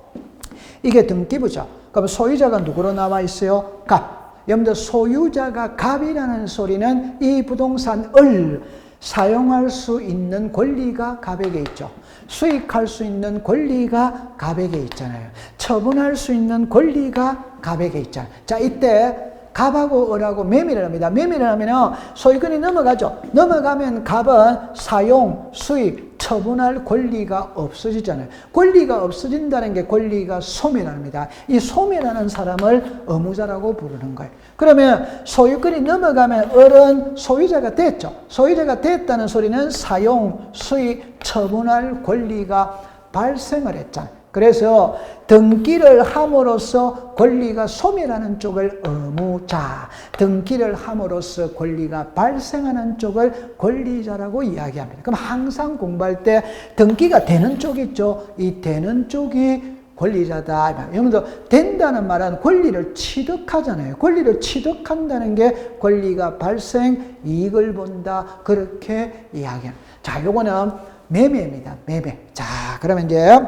이게 등기부죠. 그럼 소유자가 누구로 나와 있어요? 갑. 여러분들 소유자가 갑이라는 소리는 이 부동산을 사용할 수 있는 권리가 갑에게 있죠. 수익할 수 있는 권리가 갑에게 있잖아요. 처분할 수 있는 권리가 갑에게 있잖아요. 자, 이때 갑하고 을하고 매매를 합니다. 매매를 하면 소유권이 넘어가죠. 넘어가면 갑은 사용, 수익, 처분할 권리가 없어지잖아요. 권리가 없어진다는 게 권리가 소멸합니다. 이 소멸하는 사람을 의무자라고 부르는 거예요. 그러면 소유권이 넘어가면 을은 소유자가 됐죠. 소유자가 됐다는 소리는 사용, 수익, 처분할 권리가 발생을 했잖아요. 그래서 등기를 함으로써 권리가 소멸하는 쪽을 의무자, 등기를 함으로써 권리가 발생하는 쪽을 권리자라고 이야기합니다. 그럼 항상 공부할 때 등기가 되는 쪽 있죠? 이 되는 쪽이 권리자다. 여러분들 된다는 말은 권리를 취득하잖아요. 권리를 취득한다는 게 권리가 발생, 이익을 본다. 그렇게 이야기합니다. 자, 요거는 매매입니다. 매매. 자, 그러면 이제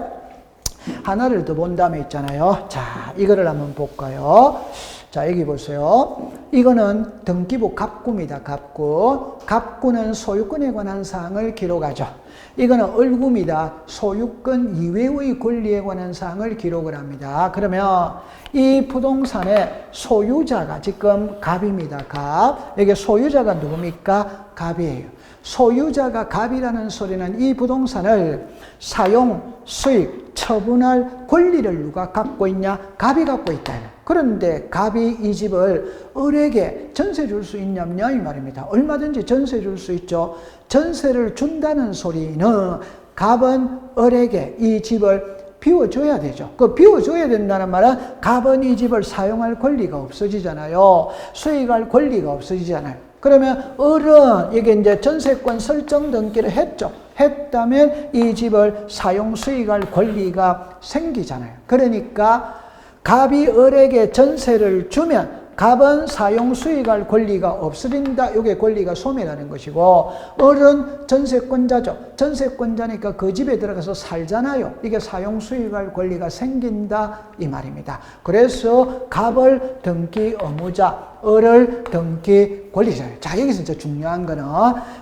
하나를 더 본 다음에 있잖아요. 자, 이거를 한번 볼까요? 자, 여기 보세요. 이거는 등기부 갑구입니다. 갑구. 갑구는 소유권에 관한 사항을 기록하죠. 이거는 을구입니다. 소유권 이외의 권리에 관한 사항을 기록을 합니다. 그러면 이 부동산의 소유자가 지금 갑입니다. 갑. 여기 소유자가 누굽니까? 갑이에요. 소유자가 갑이라는 소리는 이 부동산을 사용, 수익, 처분할 권리를 누가 갖고 있냐? 갑이 갖고 있다. 그런데 갑이 이 집을 을에게 전세 줄 수 있냐면요? 이 말입니다. 얼마든지 전세 줄 수 있죠. 전세를 준다는 소리는 갑은 을에게 이 집을 비워줘야 되죠. 그 비워줘야 된다는 말은 갑은 이 집을 사용할 권리가 없어지잖아요. 수익할 권리가 없어지잖아요. 그러면 을은 이게 이제 전세권 설정 등기를 했죠. 했다면 이 집을 사용 수익할 권리가 생기잖아요. 그러니까 갑이 을에게 전세를 주면 갑은 사용 수익할 권리가 없어진다. 이게 권리가 소멸하는 것이고, 을은 전세권자죠. 전세권자니까 그 집에 들어가서 살잖아요. 이게 사용 수익할 권리가 생긴다 이 말입니다. 그래서 갑을 등기 의무자, 을을 등기 권리자예요. 자, 여기서 진짜 중요한 거는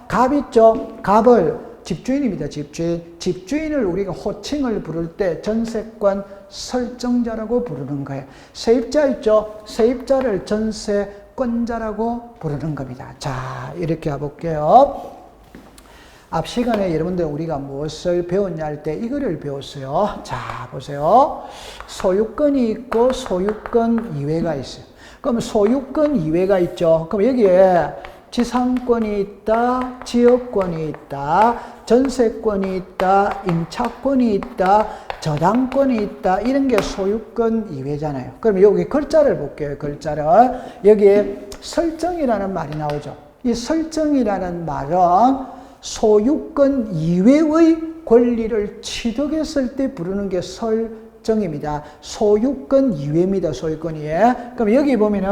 갑 있죠. 갑을 집주인입니다. 집주인. 집주인을 우리가 호칭을 부를 때 전세권 설정자라고 부르는 거예요. 세입자 있죠? 세입자를 전세권자라고 부르는 겁니다. 자, 이렇게 해볼게요. 앞 시간에 여러분들 우리가 무엇을 배웠냐 할 때 이거를 배웠어요. 자, 보세요. 소유권이 있고 소유권 이외가 있어요. 그럼 소유권 이외가 있죠. 그럼 여기에 지상권이 있다, 지역권이 있다, 전세권이 있다, 임차권이 있다, 저당권이 있다. 이런 게 소유권 이외잖아요. 그럼 여기 글자를 볼게요. 글자를. 여기에 설정이라는 말이 나오죠. 이 설정이라는 말은 소유권 이외의 권리를 취득했을 때 부르는 게 설정입니다. 소유권 이외입니다. 소유권 이외. 그럼 여기 보면은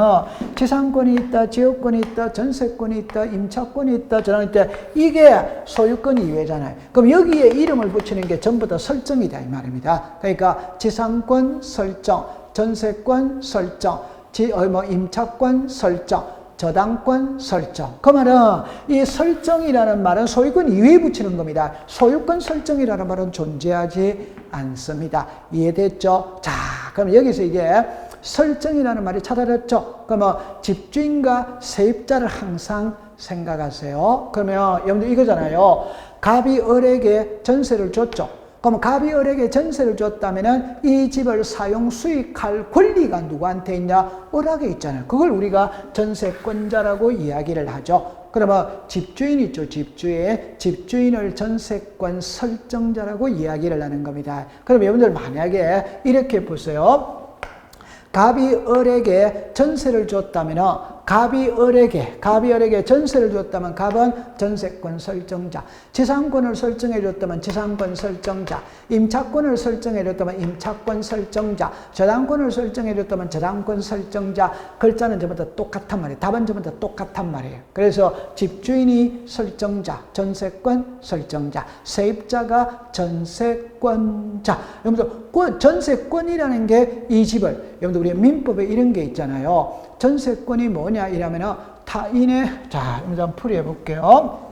지상권이 있다, 지역권이 있다, 전세권이 있다, 임차권이 있다, 저당이 있다. 이게 소유권 이외잖아요. 그럼 여기에 이름을 붙이는 게 전부 다 설정이다 이 말입니다. 그러니까 지상권 설정, 전세권 설정, 임차권 설정, 저당권 설정. 그 말은 이 설정이라는 말은 소유권 이외에 붙이는 겁니다. 소유권 설정이라는 말은 존재하지 않습니다. 이해됐죠? 자, 그럼 여기서 이게 설정이라는 말이 찾아졌죠? 그러면 집주인과 세입자를 항상 생각하세요. 그러면 여러분들 이거잖아요. 갑이 을에게 전세를 줬죠. 그럼 갑이 을에게 전세를 줬다면 이 집을 사용 수익할 권리가 누구한테 있냐? 을에게 있잖아요. 그걸 우리가 전세권자라고 이야기를 하죠. 그러면 집주인 있죠. 집주인. 집주인을 전세권 설정자라고 이야기를 하는 겁니다. 그럼 여러분들 만약에 이렇게 보세요. 갑이 을에게 전세를 줬다면 갑이 을에게 전세를 줬다면 갑은 전세권 설정자, 지상권을 설정해 줬다면 지상권 설정자, 임차권을 설정해 줬다면 임차권 설정자, 저당권을 설정해 줬다면 저당권 설정자. 글자는 전부 다 똑같단 말이에요. 답은 전부 다 똑같단 말이에요. 그래서 집주인이 설정자, 전세권 설정자, 세입자가 전세권자. 여러분들 전세권이라는 게 이 집을, 여러분들 우리 민법에 이런 게 있잖아요. 전세권이 뭐냐 이러면은 타인의, 자, 한번 풀이해 볼게요.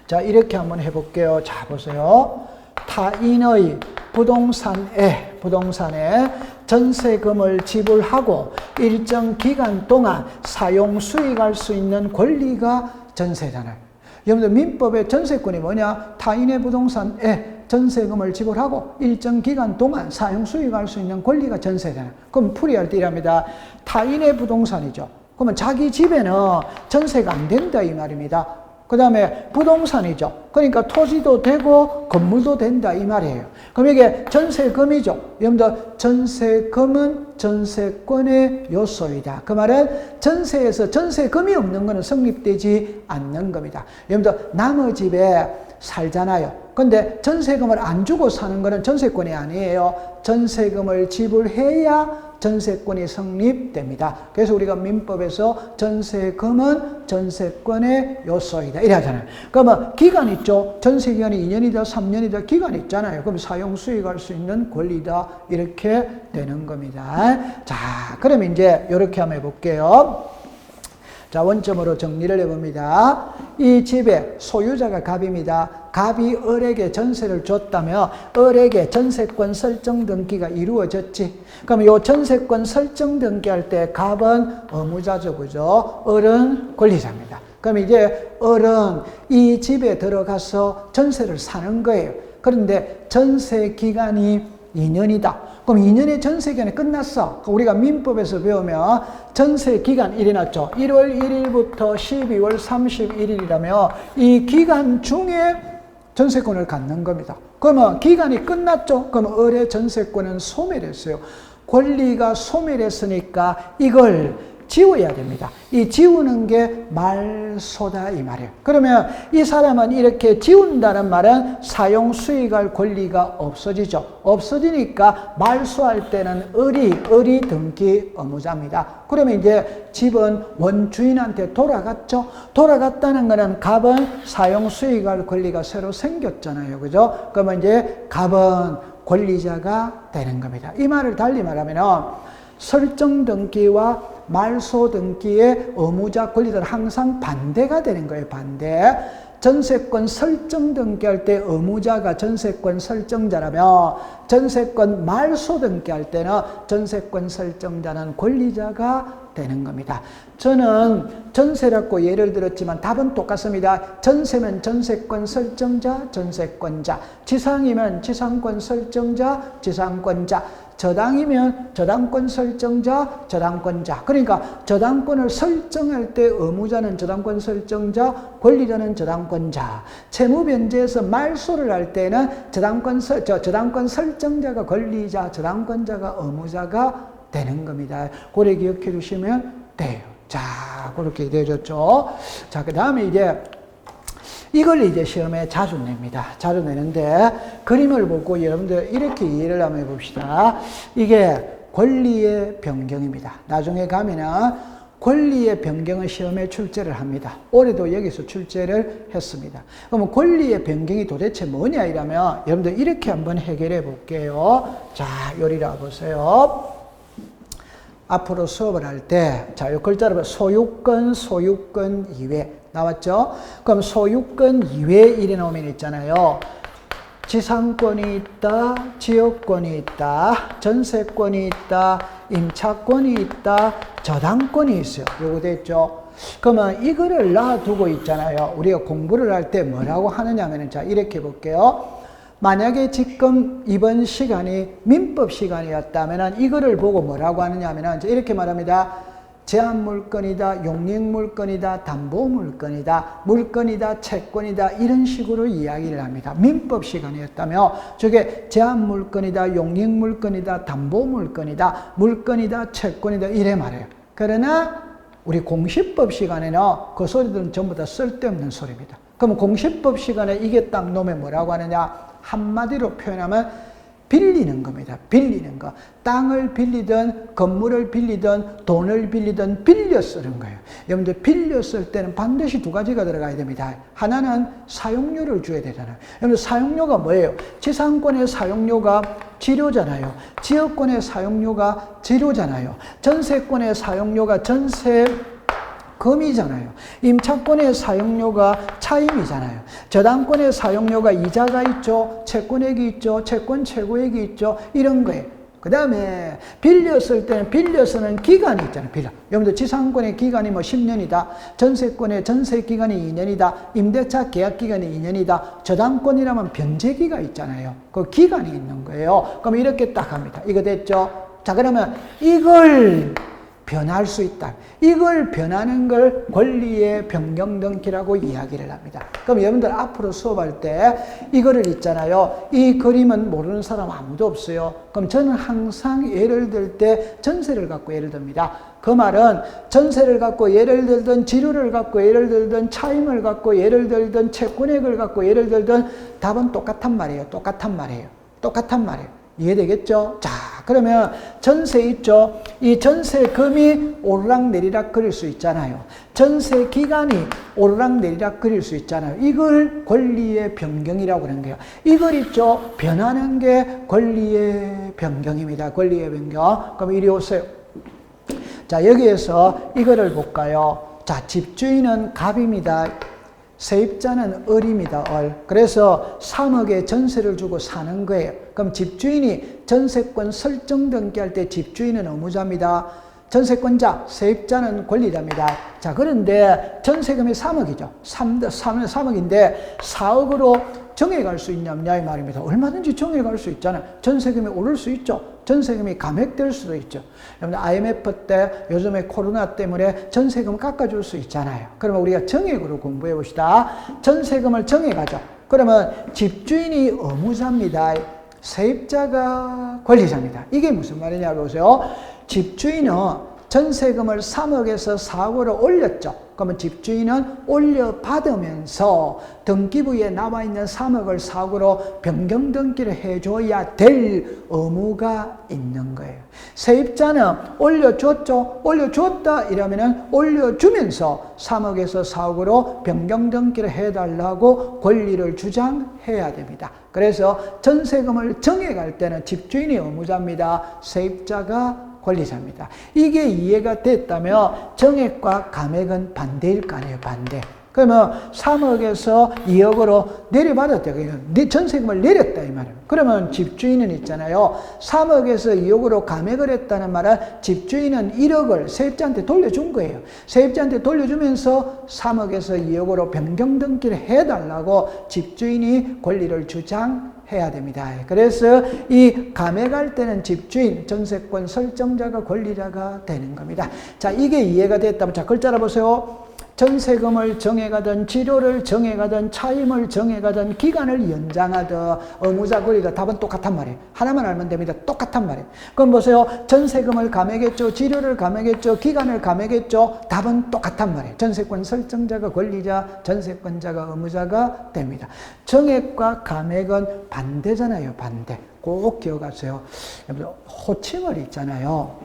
자, 이렇게 한번 해볼게요. 자, 보세요. 타인의 부동산에 전세금을 지불하고 일정 기간 동안 사용 수익할 수 있는 권리가 전세잖아요. 여러분들 민법의 전세권이 뭐냐? 타인의 부동산에 전세금을 지불하고 일정 기간 동안 사용 수익할 수 있는 권리가 전세잖아요. 그럼 풀이할 때 이랍니다. 타인의 부동산이죠. 그러면 자기 집에는 전세가 안 된다 이 말입니다. 그 다음에 부동산이죠. 그러니까 토지도 되고 건물도 된다 이 말이에요. 그럼 이게 전세금이죠. 여러분들 전세금은 전세권의 요소이다. 그 말은 전세에서 전세금이 없는 것은 성립되지 않는 겁니다. 여러분들 남의 집에 살잖아요. 근데 전세금을 안 주고 사는 것은 전세권이 아니에요. 전세금을 지불해야 전세권이 성립됩니다. 그래서 우리가 민법에서 전세금은 전세권의 요소이다 이래 하잖아요. 그러면 기간 있죠. 전세기간이 2년이다 3년이다 기간 있잖아요. 그럼 사용 수익할 수 있는 권리다 이렇게 되는 겁니다. 자, 그럼 이제 이렇게 한번 해볼게요. 자, 원점으로 정리를 해봅니다. 이 집의 소유자가 갑입니다. 갑이 을에게 전세를 줬다며 을에게 전세권 설정 등기가 이루어졌지. 그럼 이 전세권 설정 등기할 때 갑은 의무자죠, 그죠? 을은 권리자입니다. 그럼 이제 을은 이 집에 들어가서 전세를 사는 거예요. 그런데 전세 기간이 2년이다. 그럼 2년의 전세 기간이 끝났어. 우리가 민법에서 배우면 전세 기간 일어났죠. 1월 1일부터 12월 31일이라며 이 기간 중에 전세권을 갖는 겁니다. 그러면 기간이 끝났죠. 그럼 을의 전세권은 소멸했어요. 권리가 소멸했으니까 이걸 지워야 됩니다. 이 지우는 게 말소다 이 말이에요. 그러면 이 사람은 이렇게 지운다는 말은 사용 수익할 권리가 없어지죠. 없어지니까 말소할 때는 을이 등기 의무자입니다. 그러면 이제 집은 원주인한테 돌아갔죠. 돌아갔다는 거는 갑은 사용 수익할 권리가 새로 생겼잖아요. 그죠? 그러면 이제 갑은 권리자가 되는 겁니다. 이 말을 달리 말하면 설정 등기와 말소 등기의 의무자 권리자는 항상 반대가 되는 거예요. 반대. 전세권 설정 등기할 때 의무자가 전세권 설정자라면 전세권 말소 등기할 때는 전세권 설정자는 권리자가 되는 겁니다. 저는 전세라고 예를 들었지만 답은 똑같습니다. 전세면 전세권 설정자, 전세권자. 지상이면 지상권 설정자, 지상권자. 저당이면 저당권 설정자, 저당권자. 그러니까 저당권을 설정할 때 의무자는 저당권 설정자, 권리자는 저당권자. 채무변제에서 말소를 할 때는 저당권 설정자가 권리자, 저당권자가 의무자가 되는 겁니다. 그래 기억해 주시면 돼요. 자, 그렇게 되어졌죠. 자, 그 다음에 이제 이걸 이제 시험에 자주 냅니다. 자주 내는데 그림을 보고 여러분들 이렇게 이해를 한번 해봅시다. 이게 권리의 변경입니다. 나중에 가면은 권리의 변경을 시험에 출제를 합니다. 올해도 여기서 출제를 했습니다. 그러면 권리의 변경이 도대체 뭐냐 이러면 여러분들 이렇게 한번 해결해 볼게요. 자, 요리라 보세요. 앞으로 수업을 할 때, 자, 이 글자를 보면 소유권 이외 나왔죠? 그럼 소유권 이외 이래 나오면 있잖아요. 지상권이 있다, 지역권이 있다, 전세권이 있다, 임차권이 있다, 저당권이 있어요. 요거 됐죠? 그러면 이거를 놔두고 있잖아요. 우리가 공부를 할 때 뭐라고 하느냐 하면, 자, 이렇게 볼게요. 만약에 지금 이번 시간이 민법 시간이었다면 이거를 보고 뭐라고 하느냐 하면 이렇게 말합니다. 제한물건이다, 용익물건이다, 담보물건이다, 물건이다, 채권이다 이런 식으로 이야기를 합니다. 민법 시간이었다면 저게 제한물건이다, 용익물건이다, 담보물건이다, 물건이다, 채권이다 이래 말해요. 그러나 우리 공시법 시간에는 그 소리들은 전부 다 쓸데없는 소리입니다. 그럼 공시법 시간에 이게 딱 놓으면 뭐라고 하느냐? 한마디로 표현하면 빌리는 겁니다. 빌리는 거. 땅을 빌리든 건물을 빌리든 돈을 빌리든 빌려 쓰는 거예요. 여러분들 빌려 쓸 때는 반드시 두 가지가 들어가야 됩니다. 하나는 사용료를 줘야 되잖아요. 여러분들 사용료가 뭐예요? 지상권의 사용료가 지료잖아요. 지역권의 사용료가 지료잖아요. 전세권의 사용료가 금이잖아요. 임차권의 사용료가 차임이잖아요. 저당권의 사용료가 이자가 있죠. 채권액이 있죠. 채권 최고액이 있죠. 이런 거예요. 그 다음에 빌렸을 때는 빌려서는 기간이 있잖아요. 여러분들 지상권의 기간이 뭐 10년이다. 전세권의 전세 기간이 2년이다. 임대차 계약 기간이 2년이다. 저당권이라면 변제기가 있잖아요. 그 기간이 있는 거예요. 그럼 이렇게 딱 합니다. 이거 됐죠? 자, 그러면 이걸 변할 수 있다. 이걸 변하는 걸 권리의 변경등기라고 이야기를 합니다. 그럼 여러분들 앞으로 수업할 때 이거를 있잖아요. 이 그림은 모르는 사람 아무도 없어요. 그럼 저는 항상 예를 들 때 전세를 갖고 예를 듭니다. 그 말은 전세를 갖고 예를 들든 지료를 갖고 예를 들든 차임을 갖고 예를 들든 채권액을 갖고 예를 들든 답은 똑같단 말이에요. 똑같단 말이에요. 이해되겠죠? 자, 그러면 전세 있죠? 이 전세금이 오르락내리락 그릴 수 있잖아요. 전세 기간이 오르락내리락 그릴 수 있잖아요. 이걸 권리의 변경이라고 하는 거예요. 이걸 있죠? 변하는 게 권리의 변경입니다. 권리의 변경. 그럼 이리 오세요. 자, 여기에서 이거를 볼까요? 자, 집주인은 갑입니다. 세입자는 을입니다. 을. 그래서 3억에 전세를 주고 사는 거예요. 그럼 집주인이 전세권 설정 등기할 때 집주인은 의무자입니다. 전세권자, 세입자는 권리자입니다. 자, 그런데 전세금이 3억이죠. 3억인데 4억으로 정해갈 수 있냐 이 말입니다. 얼마든지 정해갈 수 있잖아요. 전세금이 오를 수 있죠. 전세금이 감액될 수도 있죠. 여러분 IMF 때 요즘에 코로나 때문에 전세금 깎아줄 수 있잖아요. 그러면 우리가 정액으로 공부해 봅시다. 전세금을 정해가죠. 그러면 집주인이 의무자입니다. 세입자가 권리자입니다. 이게 무슨 말이냐 보세요. 집주인은 전세금을 3억에서 4억으로 올렸죠. 그러면 집주인은 올려받으면서 등기부에 나와 있는 3억을 4억으로 변경 등기를 해줘야 될 의무가 있는 거예요. 세입자는 올려줬죠. 올려줬다 이러면은 올려주면서 3억에서 4억으로 변경 등기를 해달라고 권리를 주장해야 됩니다. 그래서 전세금을 정해갈 때는 집주인이 의무자입니다. 세입자가 권리자입니다. 이게 이해가 됐다면 정액과 감액은 반대일 거 아니에요. 반대. 그러면 3억에서 2억으로 내려받았대요. 전세금을 내렸다 이 말이에요. 그러면 집주인은 있잖아요. 3억에서 2억으로 감액을 했다는 말은 집주인은 1억을 세입자한테 돌려준 거예요. 세입자한테 돌려주면서 3억에서 2억으로 변경 등기를 해달라고 집주인이 권리를 주장해야 됩니다. 그래서 이 감액할 때는 집주인, 전세권 설정자가 권리자가 되는 겁니다. 자, 이게 이해가 됐다면 자, 글자 알아보세요. 전세금을 정해가든 지료를 정해가든 차임을 정해가든 기간을 연장하든 의무자 권리자 답은 똑같단 말이에요. 하나만 알면 됩니다. 똑같단 말이에요. 그럼 보세요. 전세금을 감액했죠. 지료를 감액했죠. 기간을 감액했죠. 답은 똑같단 말이에요. 전세권 설정자가 권리자, 전세권자가 의무자가 됩니다. 정액과 감액은 반대잖아요. 반대. 꼭 기억하세요. 호칭을 있잖아요.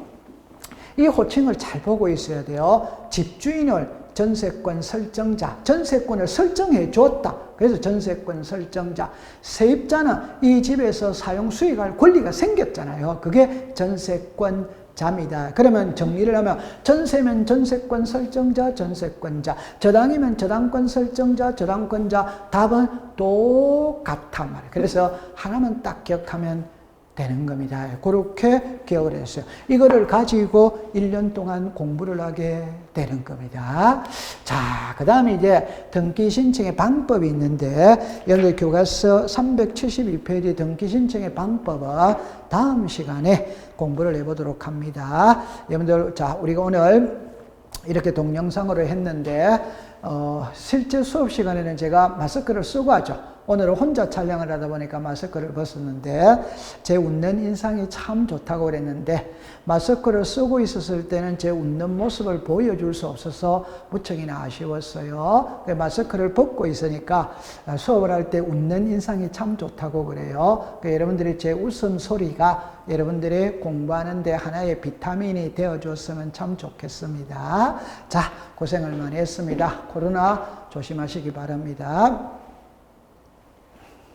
이 호칭을 잘 보고 있어야 돼요. 집주인을 전세권 설정자, 전세권을 설정해 줬다. 그래서 전세권 설정자. 세입자는 이 집에서 사용 수익할 권리가 생겼잖아요. 그게 전세권자입니다. 그러면 정리를 하면 전세면 전세권 설정자, 전세권자. 저당이면 저당권 설정자, 저당권자. 답은 똑같단 말이에요. 그래서 하나만 딱 기억하면 되는 겁니다. 그렇게 기억을 했어요. 이거를 가지고 1년 동안 공부를 하게 되는 겁니다. 자, 그 다음에 이제 등기 신청의 방법이 있는데, 여러분들 교과서 372페이지 등기 신청의 방법은 다음 시간에 공부를 해보도록 합니다. 여러분들, 자, 우리가 오늘 이렇게 동영상으로 했는데, 실제 수업 시간에는 제가 마스크를 쓰고 하죠. 오늘은 혼자 촬영을 하다 보니까 마스크를 벗었는데 제 웃는 인상이 참 좋다고 그랬는데 마스크를 쓰고 있었을 때는 제 웃는 모습을 보여줄 수 없어서 무척이나 아쉬웠어요. 마스크를 벗고 있으니까 수업을 할 때 웃는 인상이 참 좋다고 그래요. 여러분들이 제 웃음소리가 여러분들이 공부하는 데 하나의 비타민이 되어줬으면 참 좋겠습니다. 자, 고생을 많이 했습니다. 코로나 조심하시기 바랍니다.